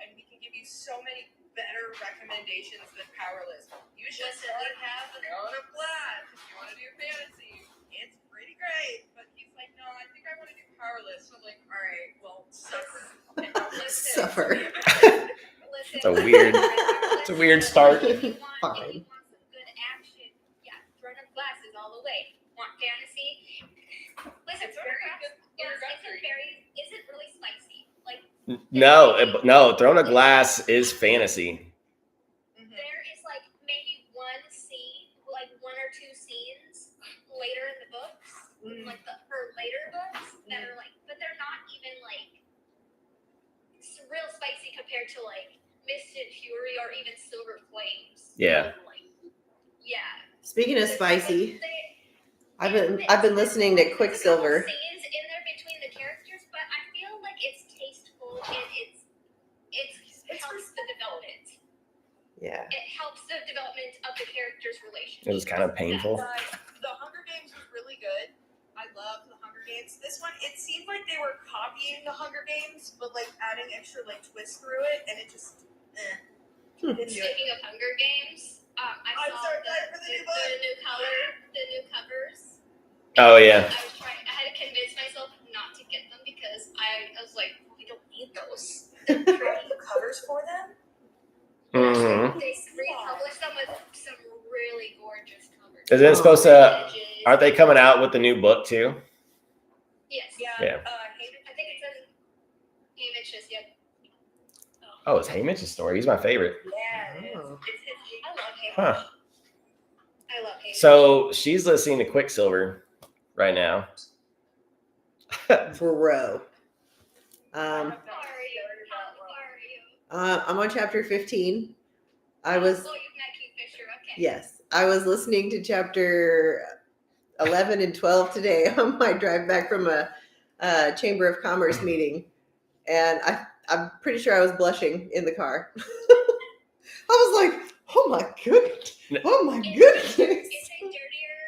recommendations than Powerless. You should What's it start we have? Throne of Glass if you want to do fantasy. It's pretty great, but he's like, no, I think I want to do Powerless. So I'm like, all right, well, suffer. Suffer. It's a weird start. If you want Fine. some good action, yeah, Throne of Glass is all the way. Want fantasy? Listen, It's Throne of already Glass good introductory. isn't really spicy. Like No, Throne of Glass is fantasy. Mhm. there is like maybe one scene, like one or two scenes later in the books, like her later books that are like, but they're not even like real spicy compared to like Mist and Fury or even Silver Flames. Yeah. Like, yeah. Speaking of spicy, They- I've been listening to There's a Quicksilver. couple scenes in there between the characters, but I feel like it's tasteful and it helps the development. Yeah. It helps the development of the characters' relationship. It was kind of painful. The Hunger Games was really good. I love the Hunger Games. This one, it seemed like they were copying the Hunger Games, but like adding extra like twists through it, and it just didn't do it. Speaking of Hunger Games, I I'm saw so excited for the new book. the new covers. Oh, yeah. I had to convince myself not to get them because I was like, we don't need those. The covers for them. Mm-hmm. They republished them with some really gorgeous covers. Isn't it supposed to? Images. Aren't they coming out with the new book too? Yes. Yeah. Yeah. I think it's in Hamish yet. Oh, it's Hamish's story. He's my favorite. Yeah, it is. Oh. It's his. I love Hamish. Huh. I love Hamish. So she's listening to Quicksilver right now. Bro. How far are you? I'm on chapter 15. I Oh, was you've met Kingfisher. Okay. yes, I was listening to chapter 11 and 12 today on my drive back from a Chamber of Commerce meeting, and I'm pretty sure I was blushing in the car. I was like, "Oh my goodness! Oh my goodness!" It's a dirtier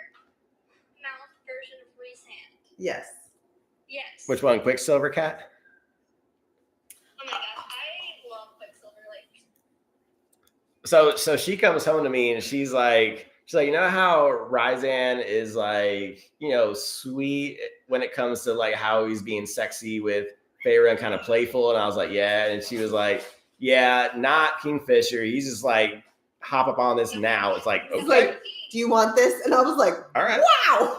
mouth version of Resand. Yes. Yes. Which one, Quicksilver Cat? Oh my gosh, I love Quicksilver. Like, So she comes home to me and she's like, you know how Ryzan is like, sweet when it comes to like how he's being sexy with Feyre and kind of playful. And I was like, yeah. And she was like, yeah, not Kingfisher. He's just like, hop up on this now. It's like, It's okay, like, do you want this? And I was like, all right. wow.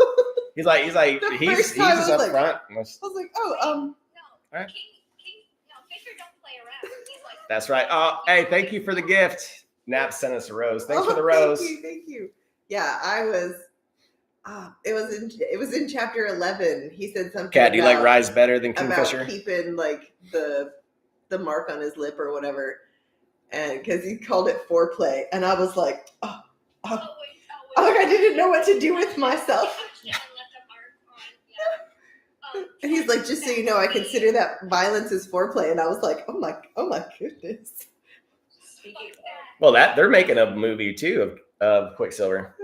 He's like, The he's first time just I up was like- front. I was like, oh, no. Alright. No, Fisher don't play around. He's like, That's right. Oh, hey, thank you for the gift. Nap sent us a rose. Thanks for the oh, rose. Thank you. Yeah, I was. It was in chapter 11. He said something. Cat, do you like about- Rise better than about Kingfisher? keeping like the mark on his lip or whatever, and because he called it foreplay, and I was like, oh, wait. I didn't know what to do with myself. Yeah, left a mark on, yeah. And he's like, just so you know, I consider that violence is foreplay, and I was like, oh my goodness. Speaking of Well, they're making a movie too of Quicksilver.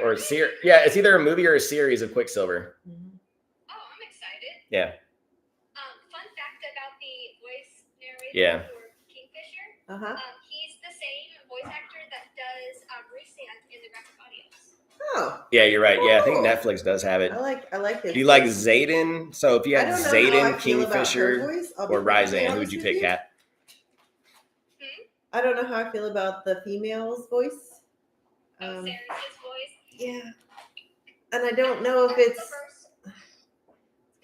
Or a series. Yeah, it's either a movie or a series of Quicksilver. Oh, I'm excited. Yeah. Fun fact about the voice narrator Yeah. for Kingfisher. Uh-huh. He's the same voice actor that does Resand in the graphic audios. Oh, Yeah, you're right. Yeah, I think Oh. Netflix does have it. I like his. Do you like Zayden? So if you I had don't know how I Zayden, feel about her Kingfisher, voice, I'll be or perfectly Ryzan, who would honest you with pick, Cat? I don't know how I feel about the female's voice. Sarah's voice. Yeah, and I don't know if it's The first-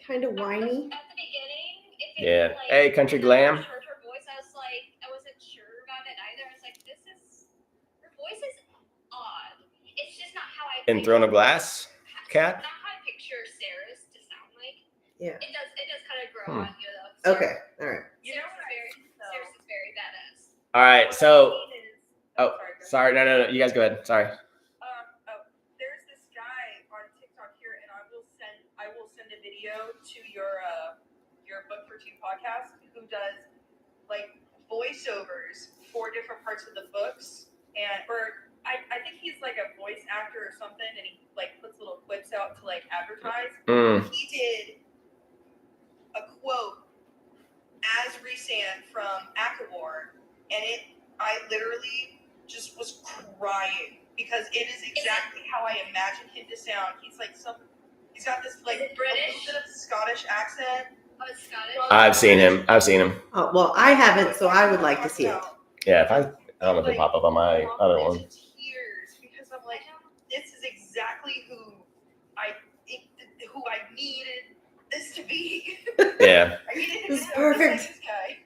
kind of whiny. At the beginning, if it Yeah. was like, Hey, Country when I Glam. first heard her voice, I was like, I wasn't sure about it either. I was like, her voice is odd. It's just not how I In picture- Throne of Glass, Cat? Not how I picture Sarah's to sound like. Yeah. It does kind of grow Hmm. on you though. Okay, all right. You know Sarah's what I very, think, though? Sarah's is very badass. All right, so Oh, sorry, no, you guys go ahead. Sorry. There's this guy on TikTok here, and I will send a video to your Book for Two podcast who does like voiceovers for different parts of the books, I think he's like a voice actor or something, and he like puts little clips out to like advertise. He did a quote as Resand from Akawar, and I literally just was crying because it is exactly how I imagined him to sound. He's got this like Is it British? a little bit of Scottish accent. Oh, it's Scottish. I've seen him. Oh, well, I haven't, so I would like to see it. Yeah, I don't know if it pop up on my other one. Tears because I'm like, this is exactly who I needed this to be. Yeah. I needed him This to is sound just perfect. like this guy.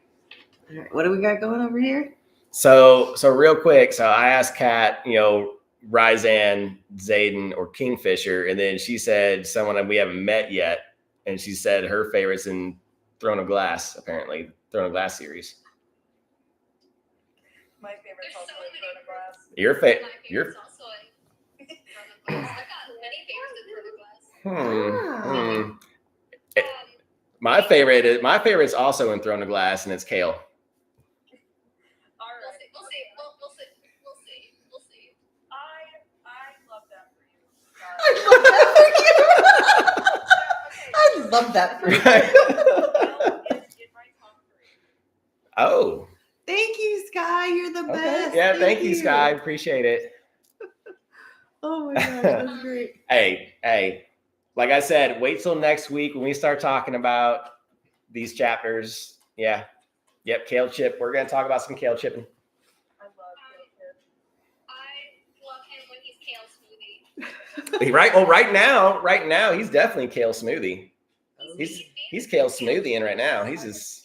All right, what do we got going over here? So real quick, so I asked Kat, Ryzan, Zayden, or Kingfisher, and then she said someone we haven't met yet, and she said her favorite's in Throne of Glass, apparently Throne of Glass series. My favorite's There's also so in many Throne of Glass. Your My favorite? favorite's also in Throne of Glass. I've got many favorites in Throne of Glass. My favorite is also in Throne of Glass, and it's Kale. All We'll right. see. We'll see. We'll see. I love that for you. I love that for you. Kale is in my top 3. Oh, Thank you, Sky. You're the okay. best. Yeah, thank you, Sky. Appreciate it. Oh my gosh, that's great. Hey, like I said, wait till next week when we start talking about these chapters. Yeah. Yep, kale chip. We're gonna talk about some kale chipping. I love Kale Chip. I love him when he's kale smoothie. Right. Well, right now, he's definitely kale smoothie. He's kale smoothie in right now. He's just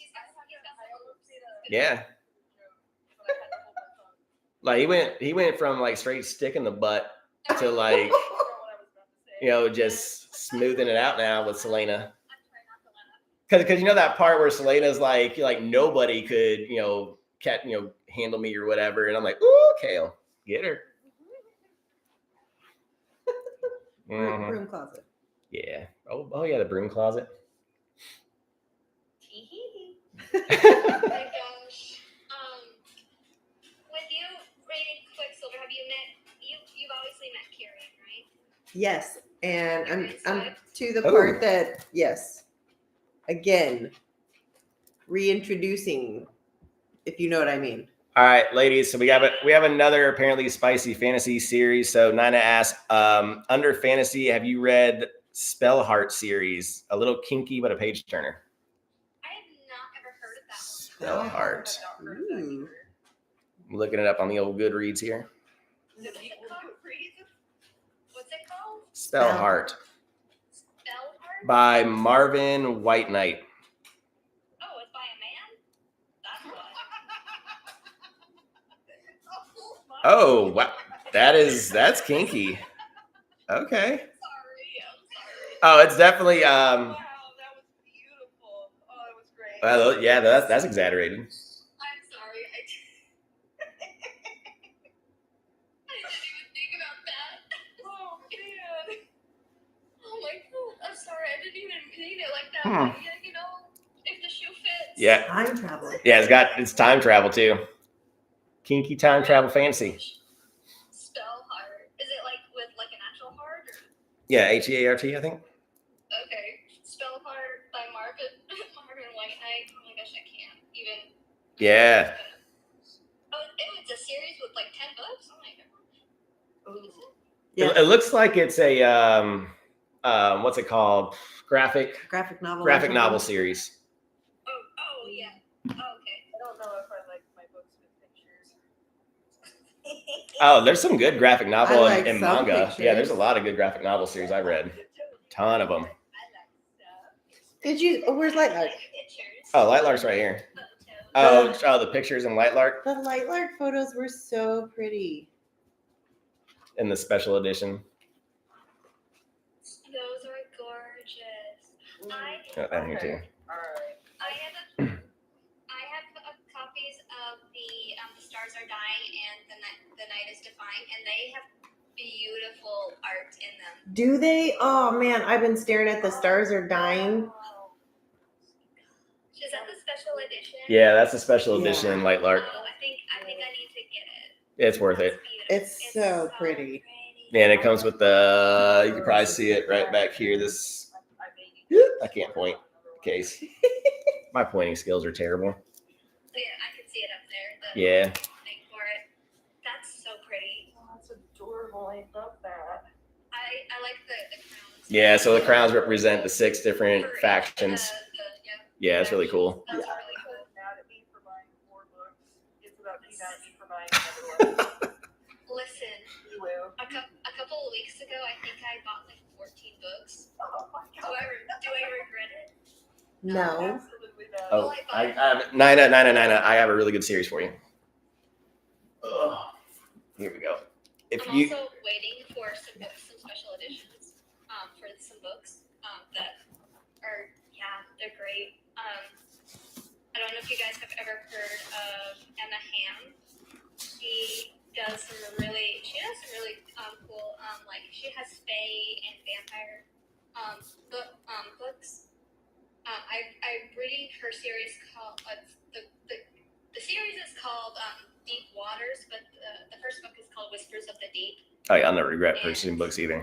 yeah. Like he went from like straight stick in the butt to like just smoothing it out now with Selena. Because you know that part where Selena's like nobody could handle me or whatever, and I'm like, ooh, Kale, get her. Mhm. Broom closet. Yeah. Oh yeah, the broom closet. Oh my gosh. With you rating Quicksilver, have you met? You've obviously met Kieran, right? Yes, and I'm to the Oh. part that yes, again, reintroducing, if you know what I mean. All right, ladies. So we have another apparently spicy fantasy series. So Nina asked, under fantasy, have you read Spellheart series? A little kinky, but a page turner. I have not ever heard of that one. Spellheart. Ooh. I'm looking it up on the old Goodreads here. What's it called? Spellheart Spellheart? by Marvin White Knight. Oh, it's by a man? That's why. Oh, wow. That's kinky. Okay. I'm sorry. Oh, it's definitely Wow, that was beautiful. Oh, that was great. well, yeah, that's exaggerated. I'm sorry. I didn't even think about that. Oh man. Oh my god. I'm sorry. I didn't even mean it like that. Hmm. But yeah, if the shoe fits. Yeah. Time travel. Yeah, it's time travel too. Kinky time travel fantasy. Spellheart. Is it like with like an actual heart? Or? Yeah, Heart, I think. Okay. Spellheart by Marvin White Knight. Oh my gosh, I can't even. Yeah. Oh, it's a series with like 10 books? Oh my gosh. Ooh. Yeah, It looks like it's a what's it called? Graphic graphic novel. or novel something. series. Oh yeah. Oh, okay. I don't know if I like my books with pictures. Oh, there's some good graphic novel I like and some manga. pictures. Yeah, there's a lot of good graphic novel series I've read. Ton of them. Did you? Oh, where's Lightlark? Pictures. Oh, Lightlark's right here. Photos. Oh, the pictures in Lightlark The Lightlark photos were so pretty. in the special edition. Those are gorgeous. Oh, down here too. Alright. I have copies of the Stars Are Dying and the Night Is Defying, and they have beautiful art in them. Do they? Oh man, I've been staring at the stars are dying. Is that the special edition? Yeah, that's a special Yeah. edition in Lightlark. Oh, I think I need to get it. It's worth it. That's It's so pretty. And it comes with the, you can probably see it right back here. This, I can't point case. My pointing skills are terrible. Yeah, I can see it up there. Yeah. Thing. adorable. I love that. I like the crowns. Yeah, so the crowns represent the 6 different For- factions. Yeah, it's really cool. That's Yeah. really cool. Mad at me for buying 4 books. It's about me mad at me for buying another one. Listen, You will. a couple of weeks ago, I think I bought like 14 books. Oh my Do I regret it? No. Absolutely not. Oh, Nina, I have a really good series for you. Ugh. Here we go. If I'm you also waiting for some books, some special editions, for some books that are, they're great. I don't know if you guys have ever heard of Emma Hamm. She does some really cool, like she has fae and vampire books. I'm reading her series called the series is called Deep Waters, but the first book is called Whispers of the Deep. Oh, yeah, I'll never regret purchasing books either.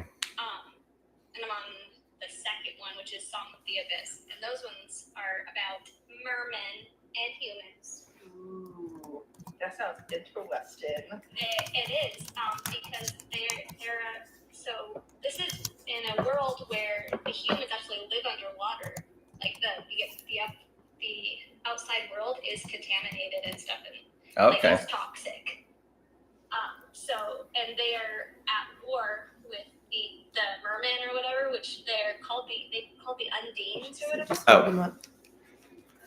And I'm on the second one, which is Song of the Abyss, and those ones are about mermen and humans. Ooh, that sounds interesting. It is because they're so this is in a world where the humans actually live underwater. Like the outside world is contaminated and stuff, and like Okay. it's toxic. And they are at war with the mermen or whatever, which they're called the Undines or whatever.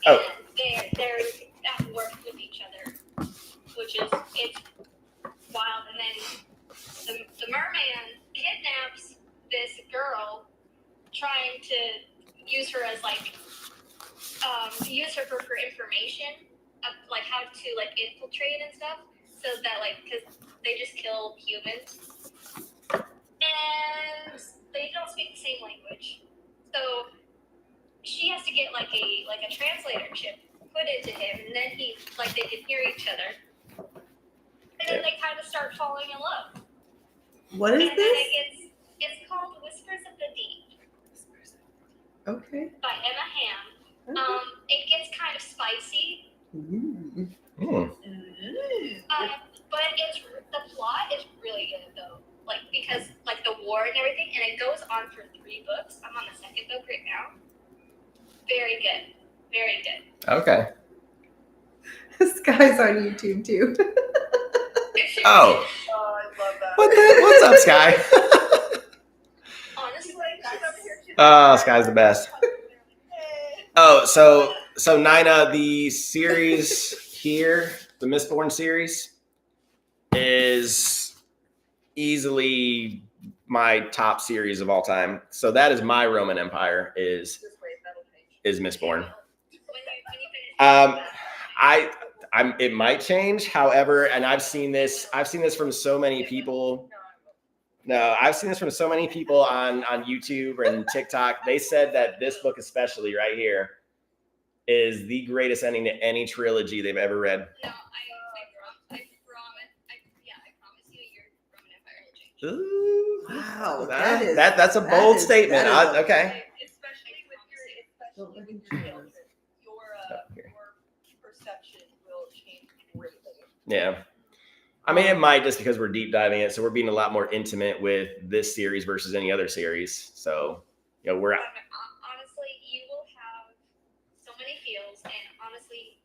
Oh. And they're at war with each other, which is it's wild. And then the merman kidnaps this girl, trying to use her as use her for information of like how to like infiltrate and stuff, so that because they just kill humans and they don't speak the same language, so she has to get like a translator chip put into him, and then they can hear each other, and then they kind of start falling in love. What is And this? it's called Whispers of the Deep Okay. by Emma Hamm. It gets kind of spicy, Ooh. but the plot is really good though. Because the war and everything, and it goes on for 3 books. I'm on the 2nd book right now. Very good, very good. Okay. This guy's on YouTube too. Oh. Oh, I love that. What's up, Sky? Honestly, Oh, Sky's the best. Oh, so Nina, the series here, the Mistborn series, is easily my top series of all time. So that is my Roman Empire is Just wait, that'll change. Mistborn. when you finish It might change, however, and I've seen this from so many people. No, I've seen this from so many people on YouTube and TikTok. They said that this book, especially right here, is the greatest ending to any trilogy they've ever read. No, I promise you, your Roman Empire will change. Ooh, Wow, that's a bold statement. that is- Okay. Especially with Don't look your at your children, your perception will change greatly. Yeah. I mean, it might just because we're deep diving it, so we're being a lot more intimate with this series versus any other series. So, we're Honestly, you will have so many feels, and honestly,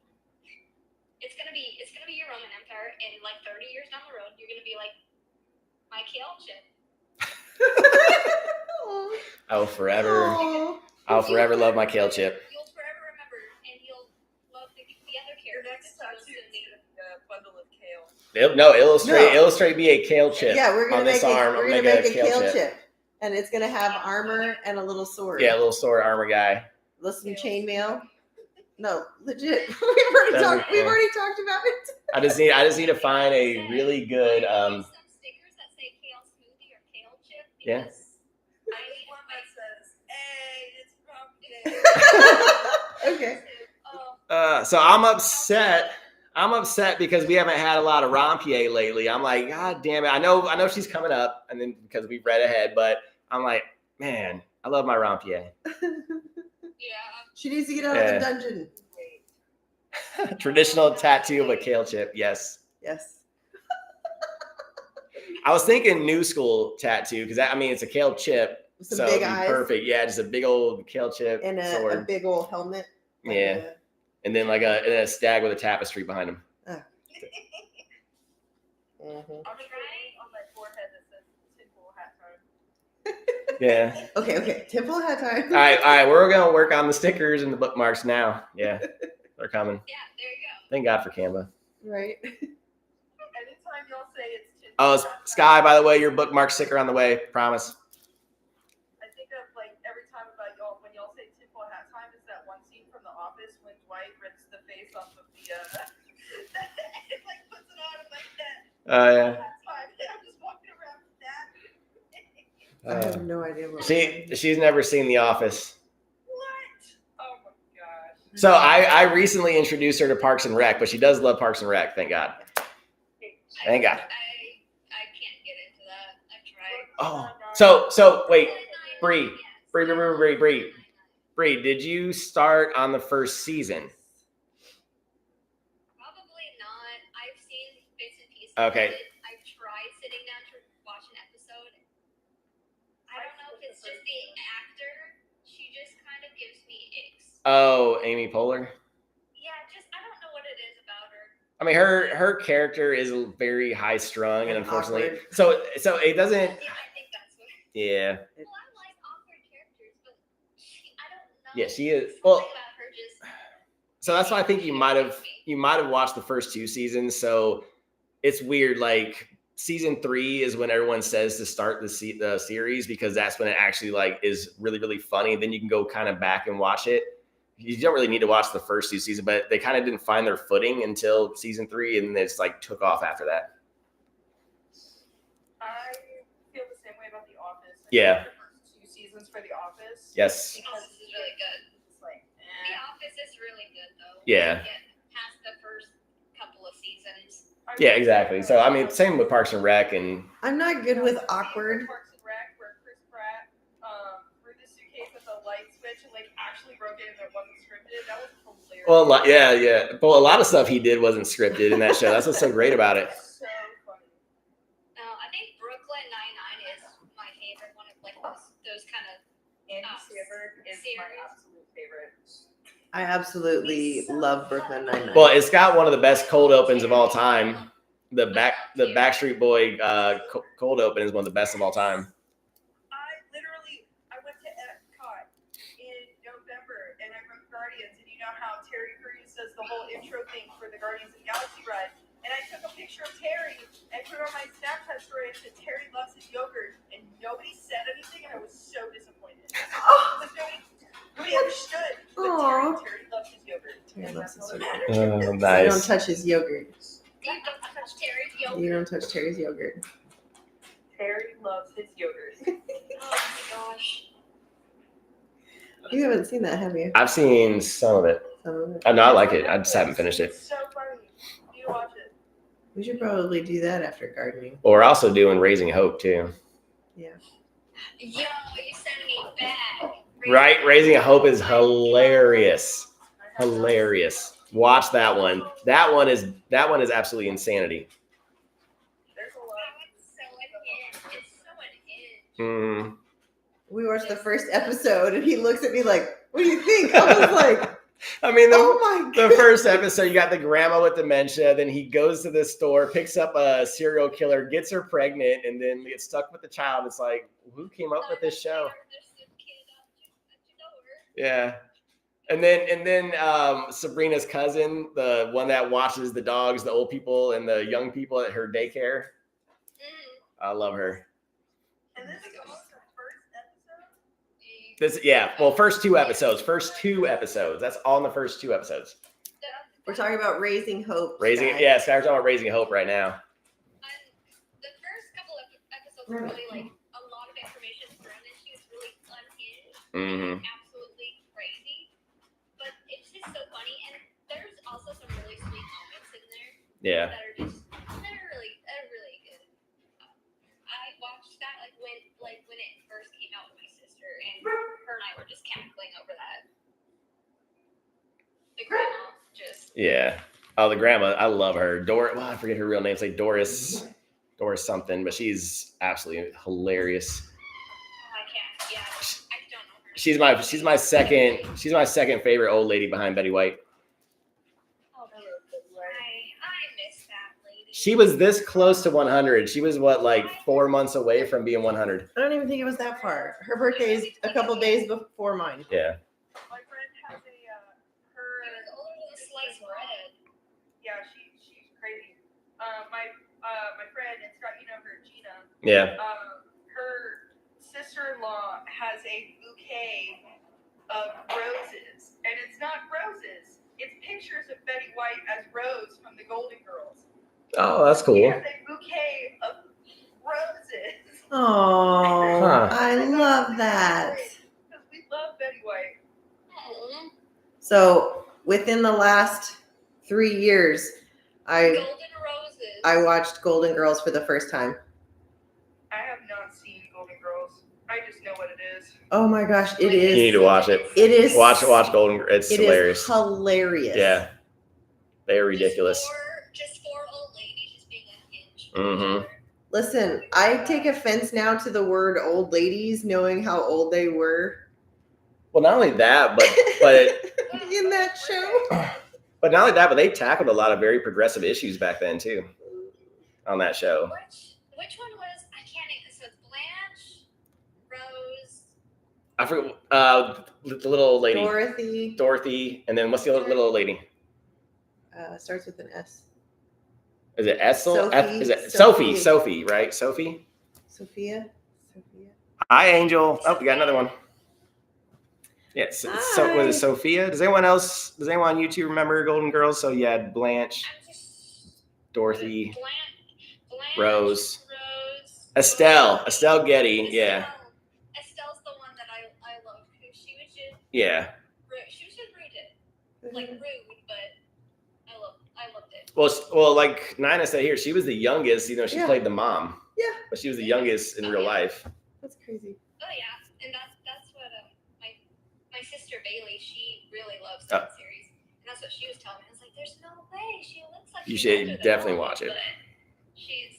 it's gonna be your Roman Empire, and 30 years down the road, you're gonna be like my Kale chip. I'll forever love my kale chip. You'll forever remember, and you'll love the other Your characters. next that tattoo you'll is see. a bundle of kale. Illustrate me a kale chip. Yeah, we're on gonna this make arm. we're I'm gonna gonna make a kale chip. And it's gonna have armor and a little sword. Yeah, a little sword armor guy. Some chainmail. No, legit. We've already talked about it. I just need to find a really good Some stickers that say kale smoothie or kale chip. Yeah. because I need one that says, "Hey, it's from Okay. So I'm upset because we haven't had a lot of Rompier lately. I'm like, God damn it. I know she's coming up, and then because we've read ahead, but I'm like, man, I love my Rompier. Yeah. She needs to get out of the dungeon. Traditional tattoo of a kale chip. Yes. Yes. I was thinking new school tattoo because I mean it's a kale chip, Some so big it'd be eyes. perfect. Yeah, just a big old kale chip And a sword, big old helmet. Like Yeah. and then like a stag with a tapestry behind him. Mhm. I'm gonna put on my forehead that says tinfoil hat time. Yeah. Okay. Temple hat time. All right. We're gonna work on the stickers and the bookmarks now. Yeah, they're coming. Yeah, there you go. Thank God for Canva. Right. Anytime y'all say it's tinfoil Oh, hat time, Sky, by the way, your bookmark sticker on the way. Promise. I think of like every time about y'all when y'all say tinfoil hat time is that one scene from The Office when Dwight rips the face off of the it like puts it on and like that. Oh yeah. Hat time. Yeah, I'm just walking around with that. I have no idea what. She's never seen The Office. What? Oh my gosh. So I recently introduced her to Parks and Rec, but she does love Parks and Rec. Thank God. Thank God. I can't get into that. I've tried. Oh, so wait, Bree, did you start on the first season? Probably not. I've seen bits and pieces. Okay. Of it. I've tried sitting down to watch an episode. I don't know if it's just the actor. She just kind of gives me icks. Oh, Amy Poehler. Yeah, just I don't know what it is about her. I mean, her character is very high strung, and unfortunately, Awkward. so it doesn't. Yeah, I think that's what. Yeah. Well, I like awkward characters, but I don't know. Yeah, she is. Something Well, about her just. so that's why I think you might have watched the first two seasons. So it's weird. Like season 3 is when everyone says to start the series because that's when it actually like is really really funny. Then you can go kind of back and watch it. You don't really need to watch the first 2 seasons, but they kind of didn't find their footing until season 3, and it's like took off after that. I feel the same way about The Office. Yeah. The first 2 seasons for The Office. Yes. The Office is really good. It's like, The Office is really good though. Yeah. Get past the first couple of seasons. Yeah, exactly. So I mean, same with Parks and Rec, and I'm not good with awkward. Parks and Rec, where Chris Pratt threw the suitcase with the light switch and like actually broke it and it wasn't scripted. That was hilarious. well, yeah. But a lot of stuff he did wasn't scripted in that show. That's what's so great about it. So funny. No, I think Brooklyn Nine-Nine is my favorite one of like those kind of. Andy Samberg is my Series. absolute favorite. I absolutely love Brooklyn Nine-Nine. Well, it's got one of the best cold opens of all time. The Backstreet Boy cold open is one of the best of all time. I went to Epcot in November and I wrote Guardians, and you know how Terry Crews does the whole intro thing for the Guardians of the Galaxy ride. And I took a picture of Terry and put it on my Snapchat story and said Terry loves his yogurt, and nobody said anything, and I was so disappointed. Like, nobody understood. But Terry loves his yogurt. Terry And loves that's his all that yogurt. matters. Oh, You nice. don't touch his yogurt. You don't touch Terry's yogurt. You don't touch Terry's yogurt. Terry loves his yogurt. Oh my gosh. You haven't seen that, have you? I've seen some of it. Some of it. I know I like it. I just haven't finished it. It's so funny. You need to watch it. We should probably do that after gardening. Well, we're also doing Raising Hope too. Yeah. Yo, you sent me back. Right? Raising Hope is hilarious. I have Hilarious. Watch that one. That one is absolutely insanity. There's a lot. That one's so unhinged. It's so unhinged. We watched the first episode and he looks at me like, what do you think? I was like, I mean, oh my the god. first episode, you got the grandma with dementia. Then he goes to the store, picks up a serial killer, gets her pregnant, and then gets stuck with the child. It's like, who came up with this show? Yeah. And then Sabrina's cousin, the one that watches the dogs, the old people, and the young people at her daycare. I love her. And this is also the first episode? First 2 episodes. That's all in the first 2 episodes. We're talking about Raising Hope. Sky's talking about Raising Hope right now. The first couple of episodes were really like a lot of information thrown, and she was really unhinged, Mm-hmm. absolutely crazy. But it's just so funny, and there's also some really sweet moments in there Yeah. that are just they're really good. I watched that when it first came out with my sister, and her and I were just cackling over that. The grandma just Yeah. Oh, the grandma. I love her. I forget her real name. It's like Doris. Doris something, but she's absolutely hilarious. I can't. Yeah, I don't know her. She's my second favorite old lady behind Betty White. Oh, that was a good one. I miss that lady. She was this close to 100. She was what, like 4 months away from being 100. I don't even think it was that far. Her birthday is a couple days before mine. Yeah. My friend has a her. She was older than a sliced bread. Yeah, she's crazy. My friend, and Scott, you know her, Gina. Yeah. Her sister-in-law has a bouquet of roses, and it's not roses. It's pictures of Betty White as Rose from the Golden Girls. Oh, that's She cool. has a bouquet of roses. Oh, Huh. I love that. Because we love Betty White. Oh, So within the last 3 years, golden roses. I watched Golden Girls for the first time. I have not seen Golden Girls. I just know what it is. Oh my gosh, it You need is. to watch it. It is. Watch Golden. It's It hilarious. is hilarious. Yeah. They're ridiculous. Just four old ladies just being unhinged. Mhm. Listen, I take offense now to the word old ladies, knowing how old they were Well, not only that, but in that show. but not only that, but they tackled a lot of very progressive issues back then too. On that show. Which one was? I can't name this. So it's Blanche, Rose. I forget the little old lady. Dorothy, and then what's the little old lady? Starts with an S. Is it Essel? Sophie. Is it Sophie. Sophie, right? Sophie. Sophia. Hi, Angel. Oh, we got another one. Yeah, so was it Sophia? Does anyone on YouTube remember Golden Girls? So you had Blanche, I'm just Dorothy, Blanche, Rose, Estelle Getty. Yeah, Estelle's the one that I love because she was just yeah. she was just rude, like rude, but I loved it. Well, like Nina said here, she was the youngest. You know, she Yeah. played the mom. Yeah. But she was the youngest in real life. That's crazy. Oh yeah, and that's what my sister Bailey, she really loves that series, and that's what she was telling me. I was like, "There's no way she looks like." You she's should older than definitely Mom, watch it. but she was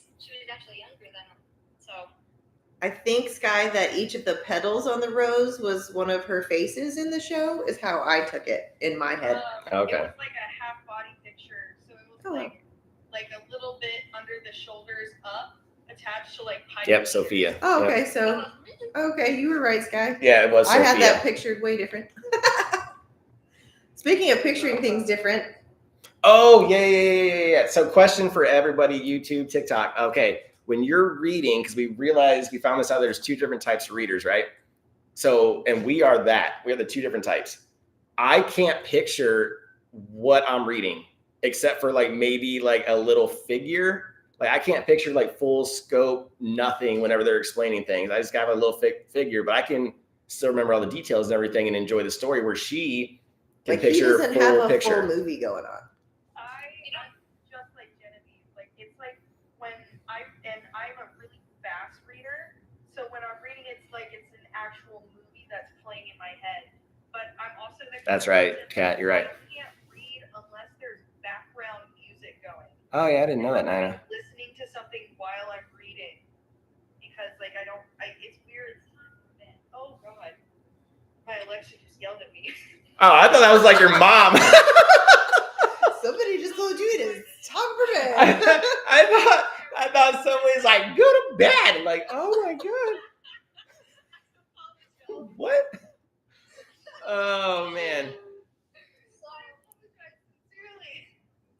actually younger than him, so. I think, Sky, that each of the petals on the rose was one of her faces in the show, is how I took it in my head. Okay. It was like a half body picture, so it was like a little bit under the shoulders up, attached to like pipe. Yep, Sophia. Oh, Yep. okay. So, okay, you were right, Sky. Yeah, it was I Sophia. had that pictured way different. Speaking of picturing things different, Oh, yeah. So question for everybody, YouTube, TikTok. Okay, when you're reading, because we found this out, there's two different types of readers, right? So, and we are the two different types. I can't picture what I'm reading except for like maybe like a little figure. Like I can't picture like full scope, nothing whenever they're explaining things. I just got a little figure, but I can still remember all the details and everything and enjoy the story where she can like he picture doesn't full have a picture. full movie going on. I'm just like Genevieve. Like it's like when I'm a really fast reader, so when I'm reading, it's like it's an actual movie that's playing in my head. But I'm also the That's right, Kat, you're right. I can't read unless there's background music going. Oh yeah, I didn't know that, I'm Nina. like listening to something while I'm reading because like it's weird. Oh god, my Alexa just yelled at me. Oh, I thought that was like your mom. Somebody just told you it is time for bed. I thought somebody's like, go to bed. I'm like, oh my god. What? Oh man.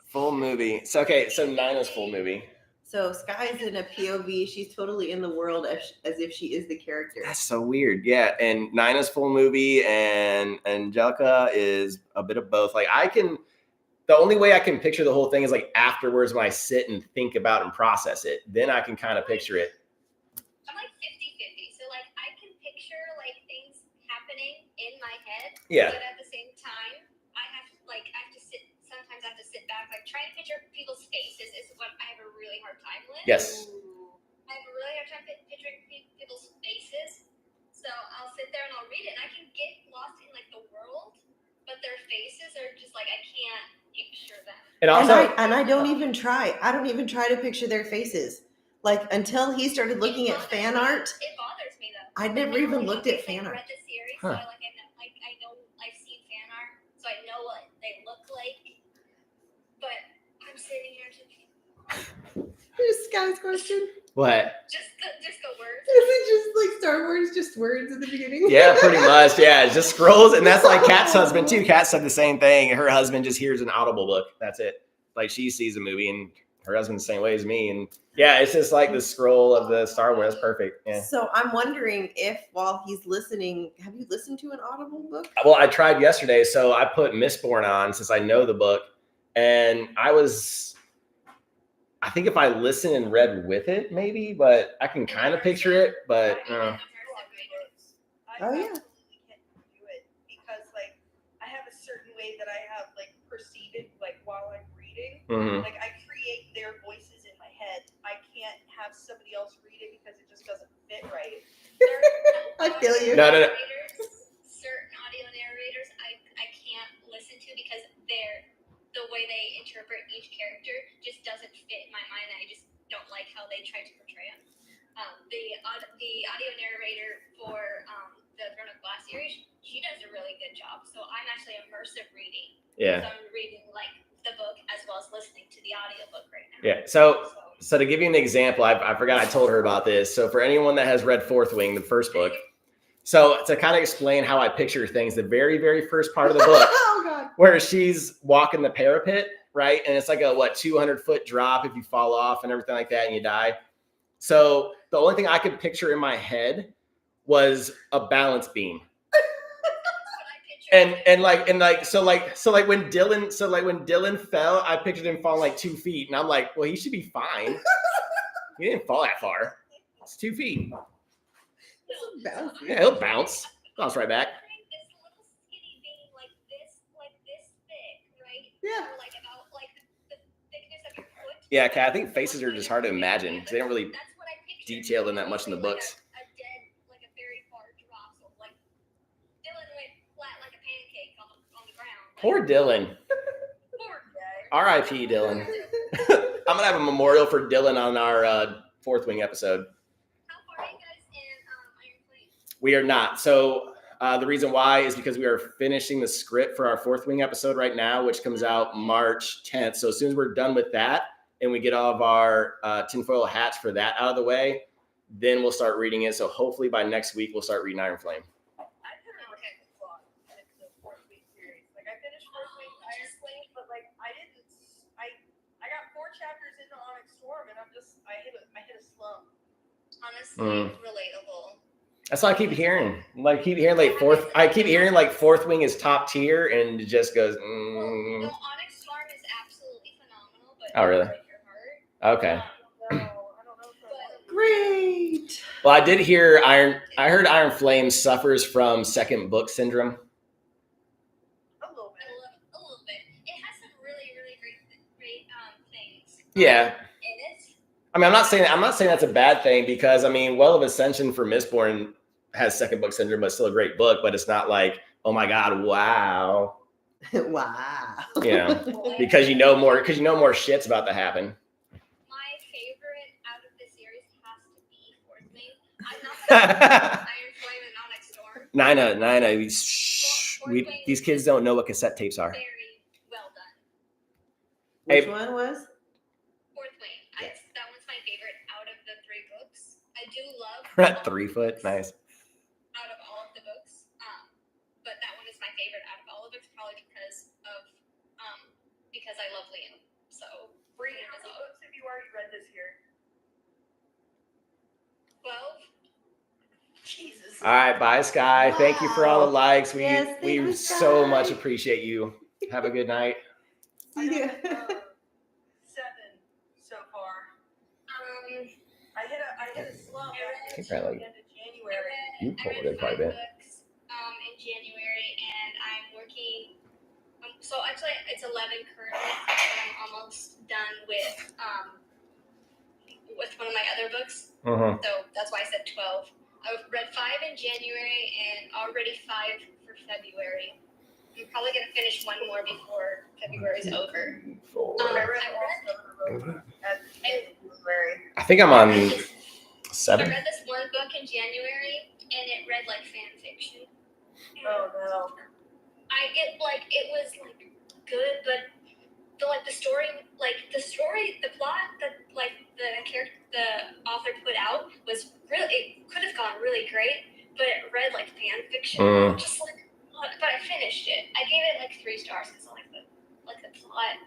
Full movie. So okay, so Nina's full movie. So Sky's in a POV. She's totally in the world as if she is the character. That's so weird. Yeah, and Nina's full movie and Angelica is a bit of both. Like the only way I can picture the whole thing is like afterwards when I sit and think about and process it. Then I can kind of picture it. I'm like 50-50. So like I can picture like things happening in my head. Yeah. But at the same time, I have to sit. Sometimes I have to sit back. Like trying to picture people's faces is what I have a really hard time with. Yes. I have a really hard time picturing people's faces. So I'll sit there and I'll read it, and I can get lost in like the world, but their faces are just like I can't picture them. And also, and I don't even try. I don't even try to picture their faces. Like until he started looking at fan art, It bothers me though. I'd never even looked at fan I art. read the series, Huh. so I know I've seen fan art, so I know what they look like. But I'm sitting here Here's Sky's question. What? just the words. Is it just like Star Wars, just words at the beginning? Yeah, pretty much. Yeah, it's just scrolls, and that's like Kat's husband too. Kat said the same thing. Her husband just hears an audible book. That's it. Like she sees a movie, and her husband's the same way as me. And yeah, it's just like the scroll of the Star Wars. That's perfect. Yeah. So I'm wondering if while he's listening, have you listened to an Audible book? Well, I tried yesterday, so I put Mistborn on since I know the book, and I think if I listened and read with it, maybe, but I can kind of picture it. But Oh, yeah. absolutely can't do it because like I have a certain way that I have like perceive it like while I'm reading. mhm. Like I create their voices in my head. I can't have somebody else read it because it just doesn't fit right. I feel you. No. Certain audio narrators, I can't listen to because the way they interpret each character just doesn't fit in my mind. I just don't like how they try to portray them. The audio narrator for the Throne of Glass series, she does a really good job. So I'm actually immersive reading. Yeah. So I'm reading like the book as well as listening to the audiobook right now. Yeah. So to give you an example, I forgot I told her about this. So for anyone that has read Fourth Wing, the first book, so to kind of explain how I picture things, the very, very first part of the book, Oh God. where she's walking the parapet, right? And it's like a 200-foot drop if you fall off and everything like that and you die. So the only thing I could picture in my head was a balance beam. And so when Dylan fell, I pictured him falling like 2 feet, and I'm like, well, he should be fine. He didn't fall that far. It's 2 feet. Yeah, he'll bounce right back. This little skinny being like this thick, right? Yeah. Or like about like the thickness of your foot. Yeah, Kat, I think faces are just hard to imagine because they don't really That's what I pictured. detail them that much in the books. A dead, like a very far drop. So like Dylan went flat like a pancake on the ground. Poor Dylan. Poor guy. R.I.P. Dylan. I'm gonna have a memorial for Dylan on our Fourth Wing episode. How far are you guys in Iron Flame? We are not. So the reason why is because we are finishing the script for our Fourth Wing episode right now, which comes out March 10th. So as soon as we're done with that and we get all of our tinfoil hats for that out of the way, then we'll start reading it. So hopefully by next week, we'll start reading Iron Flame. I kind of read the plot in the Fourth Wing series. Like I finished Fourth Wing Iron Flame, but like I didn't. I got 4 chapters into Onyx Storm, and I hit a slump. Honestly, relatable. That's all I keep hearing. I keep hearing like Fourth Wing is top tier, and it just goes. Well, no, Onyx Storm is absolutely phenomenal, but Oh, really? break your heart. Okay. I don't know if I want to. Great. Well, I did hear I heard Iron Flame suffers from second book syndrome. A little bit. A little bit. It has some really, really great things. Yeah. In it. I mean, I'm not saying that's a bad thing because I mean, Well of Ascension for Mistborn has second book syndrome, but it's still a great book. But it's not like, oh my god, wow, Wow. you know, because you know more shit's about to happen. My favorite out of the series has to be Fourth Wing. I'm not Iron Flame and Onyx Storm. Nina, these kids don't know what cassette tapes are. Very well done. Which Hey. one was? Fourth Wing. That one's my favorite out of the 3 books. I do love We're all at of 3 the foot. books. Nice. Out of all of the books, but that one is my favorite out of all of it, probably because I love Liam. So Bree, Liam how is many all books have you already read this year? 12. Jesus. All right, bye, Sky. Thank you for all the likes. We Yes, thank you, so Sky. much appreciate you. Have a good night. I Yeah. have 7 so far. I hit a slump I think at I the like- end of January. You I pulled read it quite a 5 bit. books in January, and I'm working. So actually, it's 11 currently, but I'm almost done with one of my other books. Mm-hmm. So that's why I said 12. I've read 5 in January and already 5 for February. I'm probably gonna finish 1 more before February's over. I read all 7 of them at the end. Very. I think I'm on I 7. read this one book in January, and it read like fan fiction. Oh no. It was like good, but the story, the plot that the author put out was really, it could have gone really great, but it read like fan fiction. Just like, but I finished it. I gave it like 3 stars because I like the plot.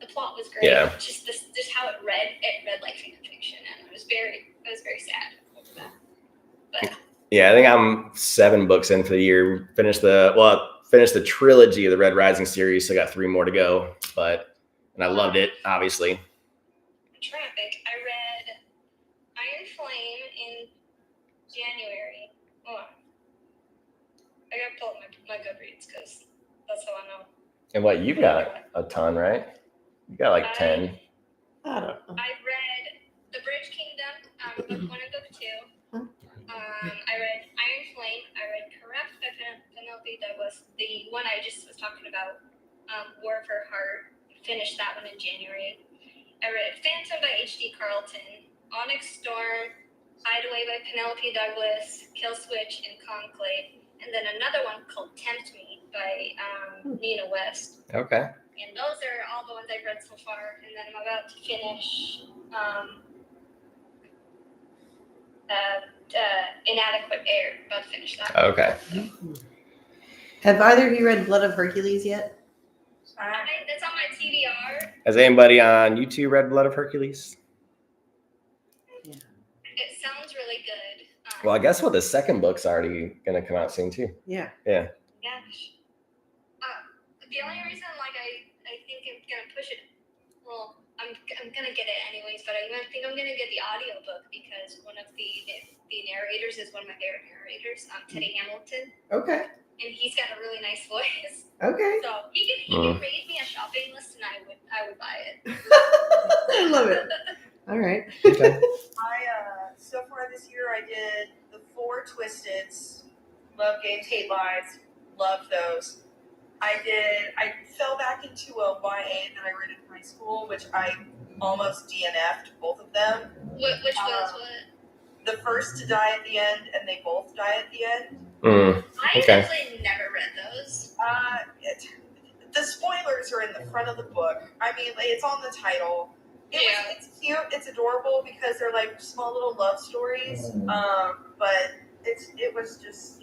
The plot was great. Yeah. Just how it read like fan fiction, and I was very sad over that. But Yeah, I think I'm 7 books in for the year. Finished the trilogy of the Red Rising series. So I got 3 more to go. And I loved it, obviously. Traffic. I read Iron Flame in January. Oh, I gotta pull up my Goodreads because that's how I know. And what, you got a ton, right? You got like 10. I don't know. I read The Bridge Kingdom, book 1 and book 2. I read Iron Flame. I read Corrupt by Penelope Douglas, the one I just was talking about, War of Her Heart. Finished that one in January. I read Phantom by H.D. Carlton, Onyx Storm, Hideaway by Penelope Douglas, Kill Switch, and Conclave, and then another one called Tempt Me by Nina West. Okay. And those are all the ones I've read so far. And then I'm about to finish Inadequate Air. About to finish that. Okay. Have either of you read Blood of Hercules yet? That's on my TBR. Has anybody on YouTube read Blood of Hercules? It sounds really good. Well, I guess the second book's already going to come out soon, too. Yeah. Yeah. Gosh. The only reason, I think I'm gonna push it. Well, I'm gonna get it anyways, but I think I'm gonna get the audiobook because one of the narrators is one of my favorite narrators, Teddy Hamilton, Okay. and he's got a really nice voice. Okay. So he can raise me a shopping list, and I would buy it. I love it. All right. Okay. So far this year I did the 4 Twisteds. Love Games, Hate Lies. Love those. I fell back into a YA that I read in high school, which I almost DNF'd both of them. Which was what? The first to die at the end, and they both die at the end. I Okay. actually never read those. The spoilers are in the front of the book. I mean, it's on the title. It's cute. It's adorable because they're like small little love stories. But it was just,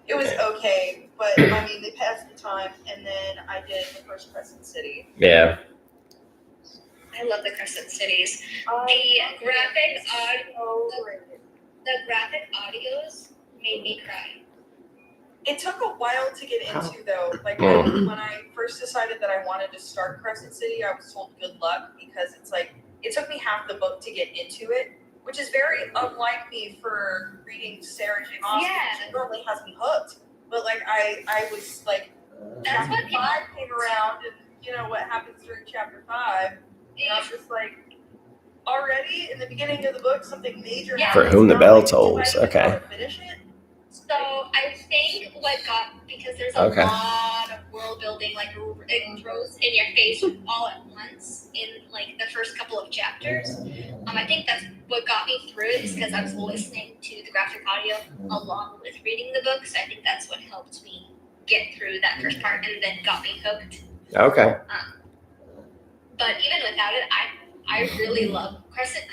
it was okay. But I mean, they passed the time, and then I did the first Crescent City. Yeah. I love the Crescent Cities. The graphic audios made me cry. It took a while to get into, though. Like, when I first decided that I wanted to start Crescent City, I was told good luck because it's like, it took me half the book to get into it, which is very unlike me for reading Sarah J. Maas. Yeah. She normally has me hooked. But, like, I was, like, That's what chapter 5 came around, and, what happens during chapter 5. And I was just like, already in the beginning of the book, something major Yeah. For happens. whom the and I'm bell like, do I tolls. even Okay. wanna finish it? So I think because there's a Okay. lot of world building, like it throws in your face all at once in like the first couple of chapters. I think that's what got me through it is because I was listening to the graphic audio along with reading the book. So I think that's what helped me get through that first part and then got me hooked. Okay. But even without it, I really love Crescent.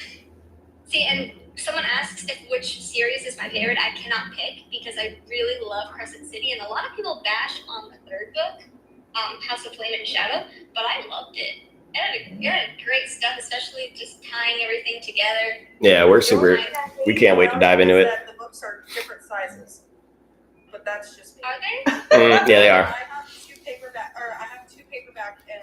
See, and someone asks which series is my favorite. I cannot pick because I really love Crescent City, and a lot of people bash on the third book, House of Flame and Shadow, but I loved it. It had great stuff, especially just tying everything together. Yeah, we're super. We can't wait to dive into it. The books are different sizes, but that's just me. Are they? Yeah, they are. I have two paperback, and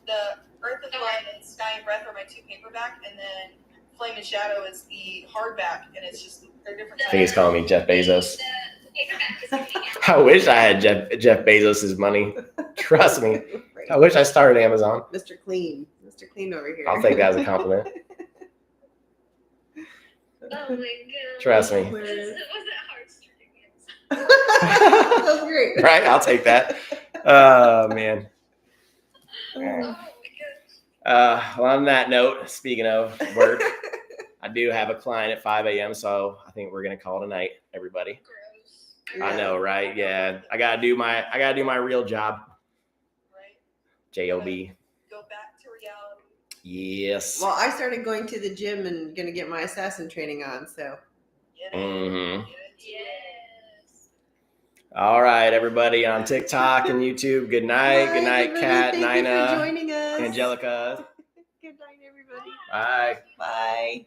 the Earth of Light and Sky and Breath are my 2 paperback, and then Flame and Shadow is the hardback, and it's just they're different. I think he's calling me Jeff Bezos. The paperback is coming out. I wish I had Jeff Bezos' money. Trust me. I wish I started Amazon. Mr. Clean over here. I'll take that as a compliment. Oh my god. Trust me. Was it heartstrings? That was great. Right? I'll take that. Oh, man. Oh my Well, on that note, speaking of work, I do have a client at 5 a.m. So I think we're gonna call tonight, everybody. Gross. I know, right? Yeah, I gotta do my real job. Right? Job. Go back to reality. Yes. Well, I started going to the gym and gonna get my assassin training on. So Get it. Mhm. Get into it. Yes. All right, everybody on TikTok and YouTube. Good night. Good night, Kimberly. Kat, Thank you for Nina, joining us. Angelica. Good night, everybody. Bye. Bye.